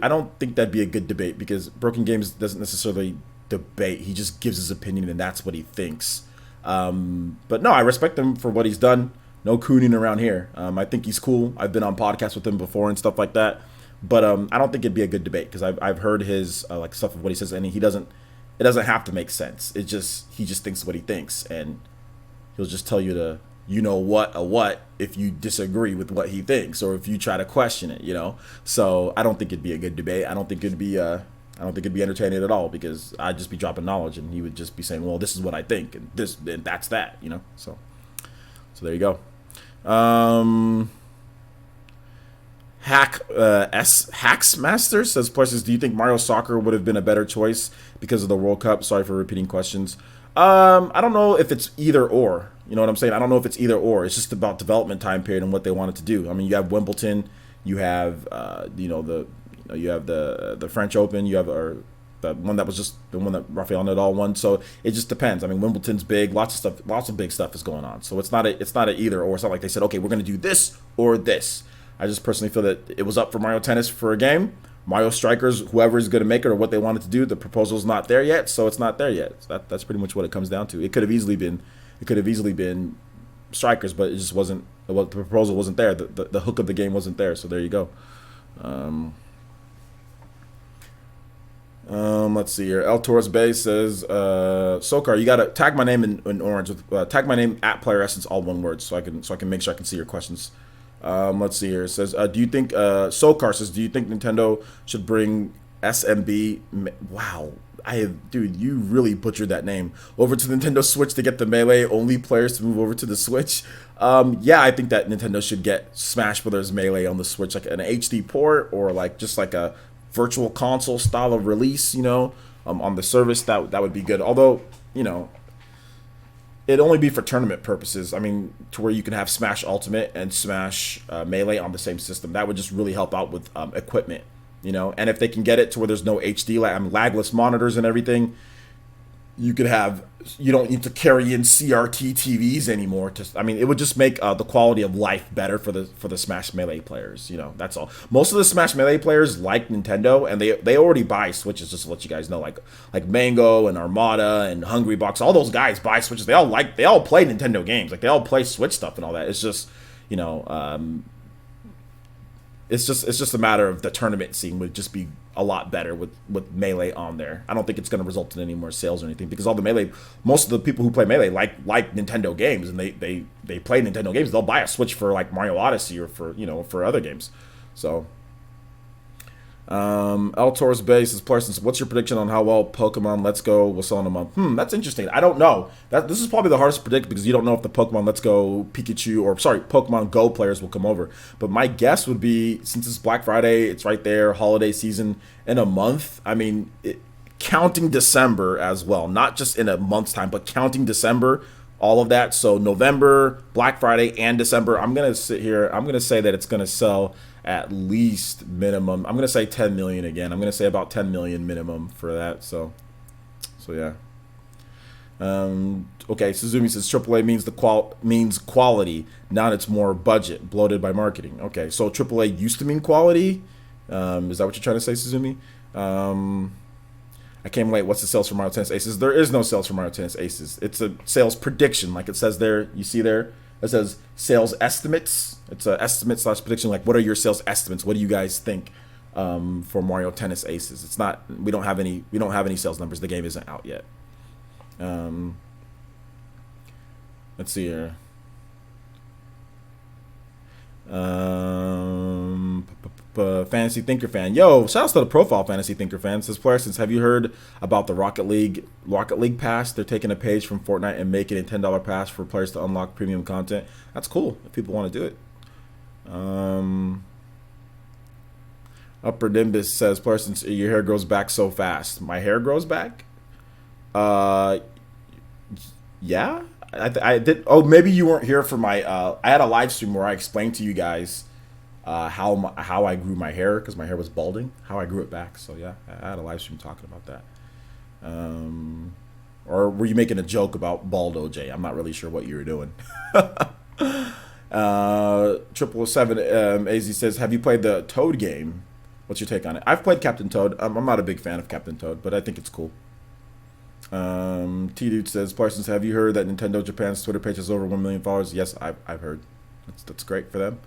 debate because Broken Games doesn't necessarily debate. He just gives his opinion and that's what he thinks. But no, I respect him for what he's done. No cooning around here. I think he's cool. I've been on podcasts with him before and stuff like that. But I don't think it'd be a good debate because I've heard his like stuff of what he says and he doesn't. It doesn't have to make sense. He just thinks what he thinks, and he'll just tell you to what if you disagree with what he thinks or if you try to question it. So I don't think it'd be a good debate. I don't think it'd be entertaining at all because I'd just be dropping knowledge and he would just be saying, well, this is what I think and that's that. So there you go. Hacksmaster says, "Questions? Do you think Mario Soccer would have been a better choice because of the World Cup?" Sorry for repeating questions. I don't know if it's either or. You know what I'm saying? I don't know if it's either or. It's just about development time period and what they wanted to do. I mean, you have Wimbledon, you have you have the French Open, you have the one that Rafael Nadal won. So it just depends. I mean, Wimbledon's big, lots of big stuff is going on. So it's not a either or. It's not like they said, okay, we're going to do this or this. I just personally feel that it was up for Mario Tennis for a game. Mario Strikers, whoever is going to make it or what they wanted to do, the proposal's not there yet, so it's not there yet. So that's pretty much what it comes down to. It could have easily been Strikers, but it just wasn't. Well, the proposal wasn't there. The hook of the game wasn't there. So there you go. Let's see here. El Torres Bay says, Sokar, you gotta tag my name in orange with tag my name at Player Essence, all one word, so I can make sure I can see your questions. Let's see here. It says, do you think Sokar says, do you think Nintendo should bring SMB? Wow, dude, you really butchered that name. Over to Nintendo Switch to get the Melee only players to move over to the Switch. Yeah, I think that Nintendo should get Smash Brothers Melee on the Switch, like an HD port or like just like a virtual console style of release, on the service. That would be good. Although, it'd only be for tournament purposes. I mean, to where you can have Smash Ultimate and Smash Melee on the same system. That would just really help out with equipment, And if they can get it to where there's no HD, lagless monitors and everything, you don't need to carry in CRT TVs anymore. It would just make the quality of life better for the Smash Melee players. That's all. Most of the Smash Melee players like Nintendo, and they already buy Switches. Just to let you guys know, like Mango and Armada and Hungry Box, all those guys buy Switches. They all play Nintendo games. Like they all play Switch stuff and all that. It's just it's just a matter of the tournament scene would just be a lot better with Melee on there. I don't think it's going to result in any more sales or anything because most of the people who play Melee like Nintendo games and they play Nintendo games. They'll buy a Switch for like Mario Odyssey or for other games. So El Torres Bay says, Parsons, what's your prediction on how well Pokemon Let's Go will sell in a month? That's interesting. I don't know. This is probably the hardest to predict because you don't know if the Pokemon Let's Go Pokemon Go players will come over. But my guess would be, since it's Black Friday, it's right there, holiday season, in a month. I mean, counting December as well, not just in a month's time, but counting December, all of that. So November, Black Friday, and December, I'm gonna sit here. I'm gonna say that it's gonna sell at least minimum. I'm gonna say 10 million again. I'm gonna say about 10 million minimum for that. So yeah. Okay, Suzumi says AAA means quality. Now it's more budget, bloated by marketing. Okay, so AAA used to mean quality. Is that what you're trying to say, Suzumi? I came late. What's the sales for Mario Tennis Aces? There is no sales for Mario Tennis Aces. It's a sales prediction, like it says there. You see there? It says sales estimates. It's an estimate slash prediction. Like, what are your sales estimates? What do you guys think for Mario Tennis Aces? It's not. We don't have any. We don't have any sales numbers. The game isn't out yet. Let's see here. Fantasy Thinker Fan. Yo, shout out to the profile Fantasy Thinker Fan. Says Player, have you heard about the Rocket League Pass? They're taking a page from Fortnite and making a $10 pass for players to unlock premium content. That's cool if people want to do it. Upper Nimbus says, Player, your hair grows back so fast. My hair grows back? Yeah. I did. Oh, maybe you weren't here for my. I had a live stream where I explained to you guys how I grew my hair because my hair was balding. How I grew it back. So yeah, I had a live stream talking about that. Or were you making a joke about bald OJ? I'm not really sure what you were doing. 007 AZ says, have you played the Toad game? What's your take on it? I've played Captain Toad. I'm not a big fan of Captain Toad, but I think it's cool. T-Dude says, Parsons, have you heard that Nintendo Japan's Twitter page has over 1 million followers? Yes, I've heard. That's great for them.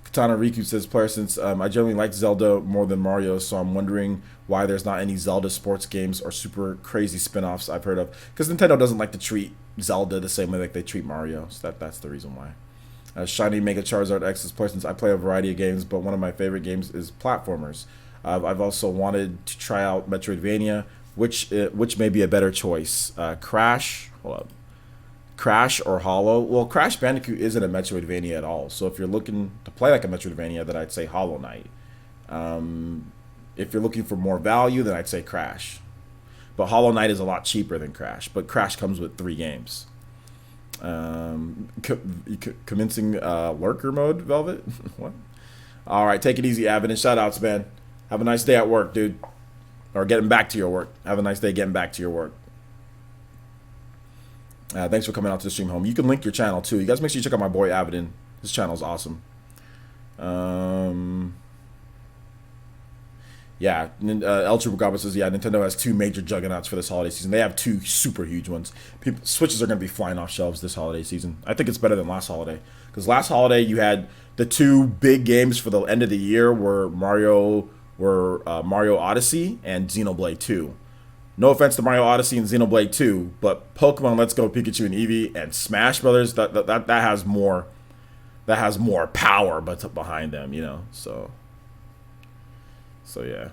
Katana Riku says, Parsons, I generally like Zelda more than Mario, so I'm wondering why there's not any Zelda sports games or super crazy spin-offs I've heard of. Because Nintendo doesn't like to treat Zelda the same way like they treat Mario, so that's the reason why. Shiny Mega Charizard X says, Parsons, I play a variety of games, but one of my favorite games is platformers. I've also wanted to try out Metroidvania, which may be a better choice. Crash or Hollow. Well, Crash Bandicoot isn't a Metroidvania at all. So if you're looking to play like a Metroidvania, then I'd say Hollow Knight. If you're looking for more value, then I'd say Crash. But Hollow Knight is a lot cheaper than Crash. But Crash comes with 3 games. Commencing lurker mode, Velvet? What? All right, take it easy, Avin, and shout-outs, man. Have a nice day at work, dude. Or getting back to your work. Have a nice day getting back to your work. Thanks for coming out to the stream home. You can link your channel too. You guys make sure you check out my boy Avidin. His channel is awesome. Yeah, El Trooper Goblin says, yeah, Nintendo has 2 major juggernauts for this holiday season. They have 2 super huge ones. Switches are going to be flying off shelves this holiday season. I think it's better than last holiday. Because last holiday you had the 2 big games for the end of the year were Mario Odyssey and Xenoblade 2. No offense to Mario Odyssey and Xenoblade 2, but Pokemon Let's Go Pikachu and Eevee and Smash Brothers that has more power behind them, you know. So yeah.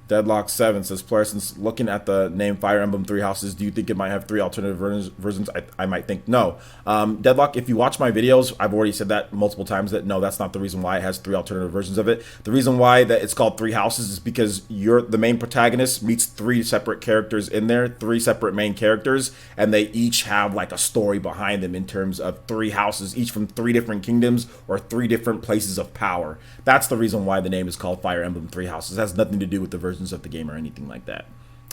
Deadlock 7 says, Plarson's looking at the name Fire Emblem 3 Houses, do you think it might have 3 alternative versions? I might think no. Deadlock, if you watch my videos, I've already said that multiple times that no, that's not the reason why it has 3 alternative versions of it. The reason why that it's called 3 Houses is because the main protagonist meets 3 separate characters in there, 3 separate main characters, and they each have like a story behind them in terms of 3 houses, each from 3 different kingdoms or 3 different places of power. That's the reason why the name is called Fire Emblem 3 Houses. It has nothing to do with the versions of the game or anything like that.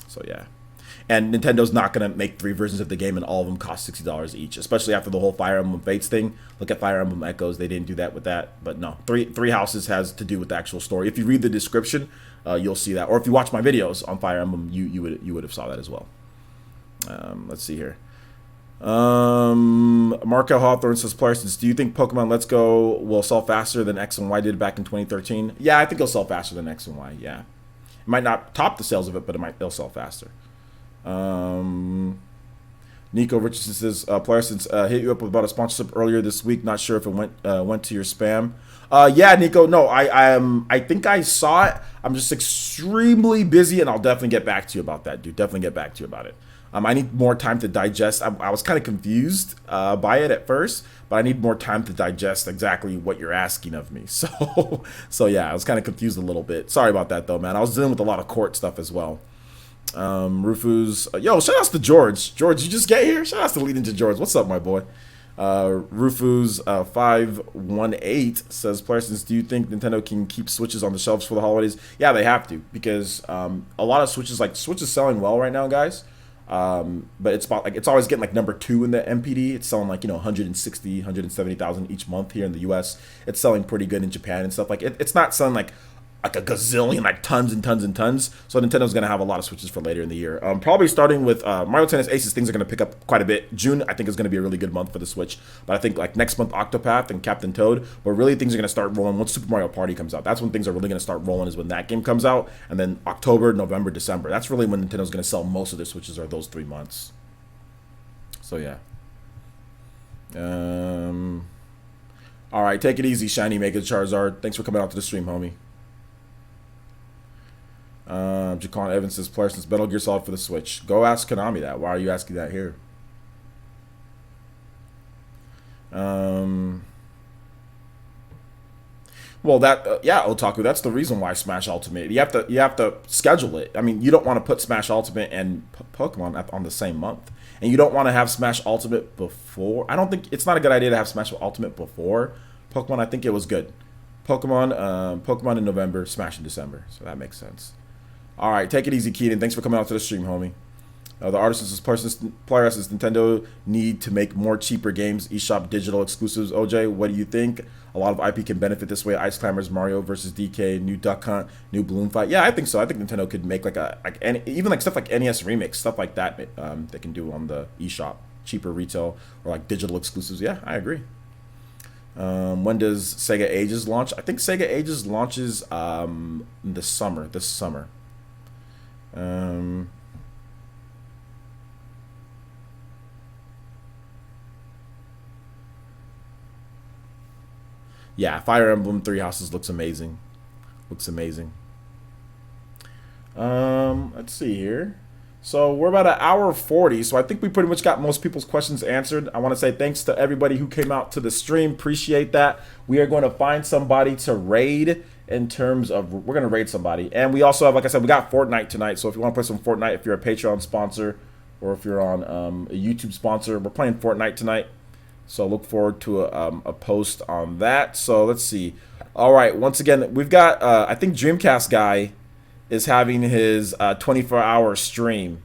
So yeah. And Nintendo's not going to make 3 versions of the game and all of them cost $60 each, especially after the whole Fire Emblem Fates thing. Look at Fire Emblem Echoes. They didn't do that with that. But no, three Houses has to do with the actual story. If you read the description, you'll see that. Or if you watch my videos on Fire Emblem, you would have saw that as well. Let's see here. Markel Hawthorne says, Parsons, do you think Pokemon Let's Go will sell faster than X and Y did back in 2013? Yeah, I think it'll sell faster than X and Y, yeah. It might not top the sales of it, but it'll sell faster. Nico Richardson says, Parsons, hit you up about a sponsorship earlier this week. Not sure if it went to your spam. Yeah, Nico. No, I think I saw it. I'm just extremely busy, and I'll definitely get back to you about that, dude. Definitely get back to you about it. I need more time to digest. I was kind of confused by it at first, but I need more time to digest exactly what you're asking of me. So yeah, I was kind of confused a little bit. Sorry about that, though, man. I was dealing with a lot of court stuff as well. Rufus, yo, shout outs to George. George, you just get here? Shout outs to Leading to George. What's up, my boy? Rufus 518 says, Parsons, do you think Nintendo can keep Switches on the shelves for the holidays? Yeah, they have to, because a lot of Switches, like Switch is selling well right now, guys. But it's about like it's always getting like number 2 in the MPD. It's selling like 160, 170,000 each month here in the US. It's selling pretty good in Japan and stuff. Like it's not selling like a gazillion, like tons and tons and tons. So Nintendo's gonna have a lot of Switches for later in the year. Probably starting with Mario Tennis Aces, things are gonna pick up quite a bit. June, I think, is gonna be a really good month for the Switch. But I think like next month, Octopath and Captain Toad. But really, things are gonna start rolling once Super Mario Party comes out. That's when things are really gonna start rolling. Is when that game comes out, and then October, November, December. That's really when Nintendo's gonna sell most of their Switches. Are those 3 months. So yeah. All right, take it easy, Shiny Mega Charizard. Thanks for coming out to the stream, homie. Jacon Evans says, player since Metal Gear Solid for the Switch. Go ask Konami that. Why are you asking that here? Well, that yeah, Otaku. That's the reason why Smash Ultimate. You have to schedule it. I mean, you don't want to put Smash Ultimate and Pokemon on the same month, and you don't want to have Smash Ultimate before. I don't think it's not a good idea to have Smash Ultimate before Pokemon. I think it was good. Pokemon in November, Smash in December. So that makes sense. All right, take it easy, Keaton. Thanks for coming out to the stream, homie. The artist says, player says, Nintendo need to make more cheaper games, eShop digital exclusives. OJ, what do you think? A lot of IP can benefit this way. Ice Climbers, Mario versus DK, new Duck Hunt, new Balloon Fight. Yeah, I think so. I think Nintendo could make even like stuff like NES Remix, stuff like that they can do on the eShop, cheaper retail or like digital exclusives. Yeah, I agree. When does Sega Ages launch? I think Sega Ages launches in this summer. Yeah, Fire Emblem Three Houses looks amazing. Let's see here. So we're about an hour 40, so I think we pretty much got most people's questions answered. I want to say thanks to everybody who came out to the stream. Appreciate that. We are going to find somebody to raid in terms of, we're going to raid somebody. And we also have, like I said, we got Fortnite tonight. So if you want to play some Fortnite, if you're a Patreon sponsor or if you're on a YouTube sponsor, we're playing Fortnite tonight. So look forward to a post on that. So let's see. All right, once again, we've got, I think Dreamcast Guy is having his 24-hour stream.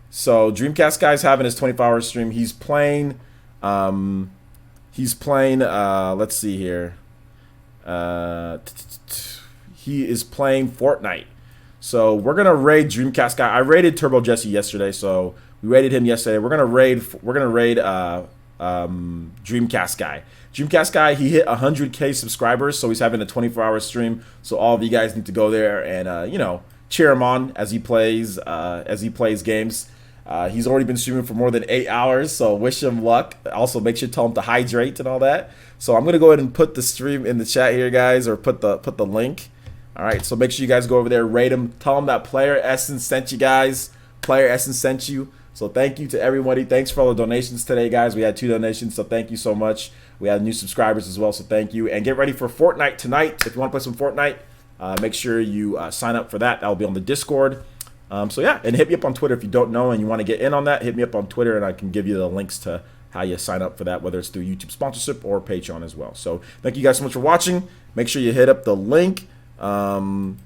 So Dreamcast Guy's having his 24-hour stream. He's playing, let's see here. He is playing Fortnite. So we're going to raid Dreamcast Guy. I raided Turbo Jesse yesterday, so we raided him yesterday. We're going to raid Dreamcast Guy. Dreamcast Guy, he hit 100K subscribers, so he's having a 24-hour stream. So all of you guys need to go there and cheer him on as he plays games. He's already been streaming for more than 8 hours, so wish him luck. Also, make sure to tell him to hydrate and all that. So I'm gonna go ahead and put the stream in the chat here, guys, or put the link. All right, so make sure you guys go over there, rate him, tell him that Player Essence sent you guys. Player Essence sent you. So thank you to everybody. Thanks for all the donations today, guys. We had 2 donations, so thank you so much. We had new subscribers as well, so thank you. And get ready for Fortnite tonight. If you want to play some Fortnite, make sure you sign up for that. That will be on the Discord. So yeah, and hit me up on Twitter if you don't know and you want to get in on that. Hit me up on Twitter, and I can give you the links to how you sign up for that, whether it's through YouTube sponsorship or Patreon as well. So thank you guys so much for watching. Make sure you hit up the link. You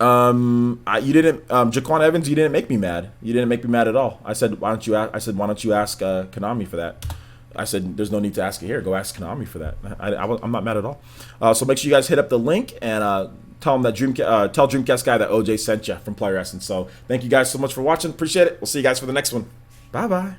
didn't, Jaquan Evans, you didn't make me mad. You didn't make me mad at all. I said, why don't you ask Konami for that? I said, there's no need to ask it here. Go ask Konami for that. I'm not mad at all. So make sure you guys hit up the link and tell Dreamcast Guy that OJ sent you from Player Essence. So thank you guys so much for watching. Appreciate it. We'll see you guys for the next one. Bye-bye.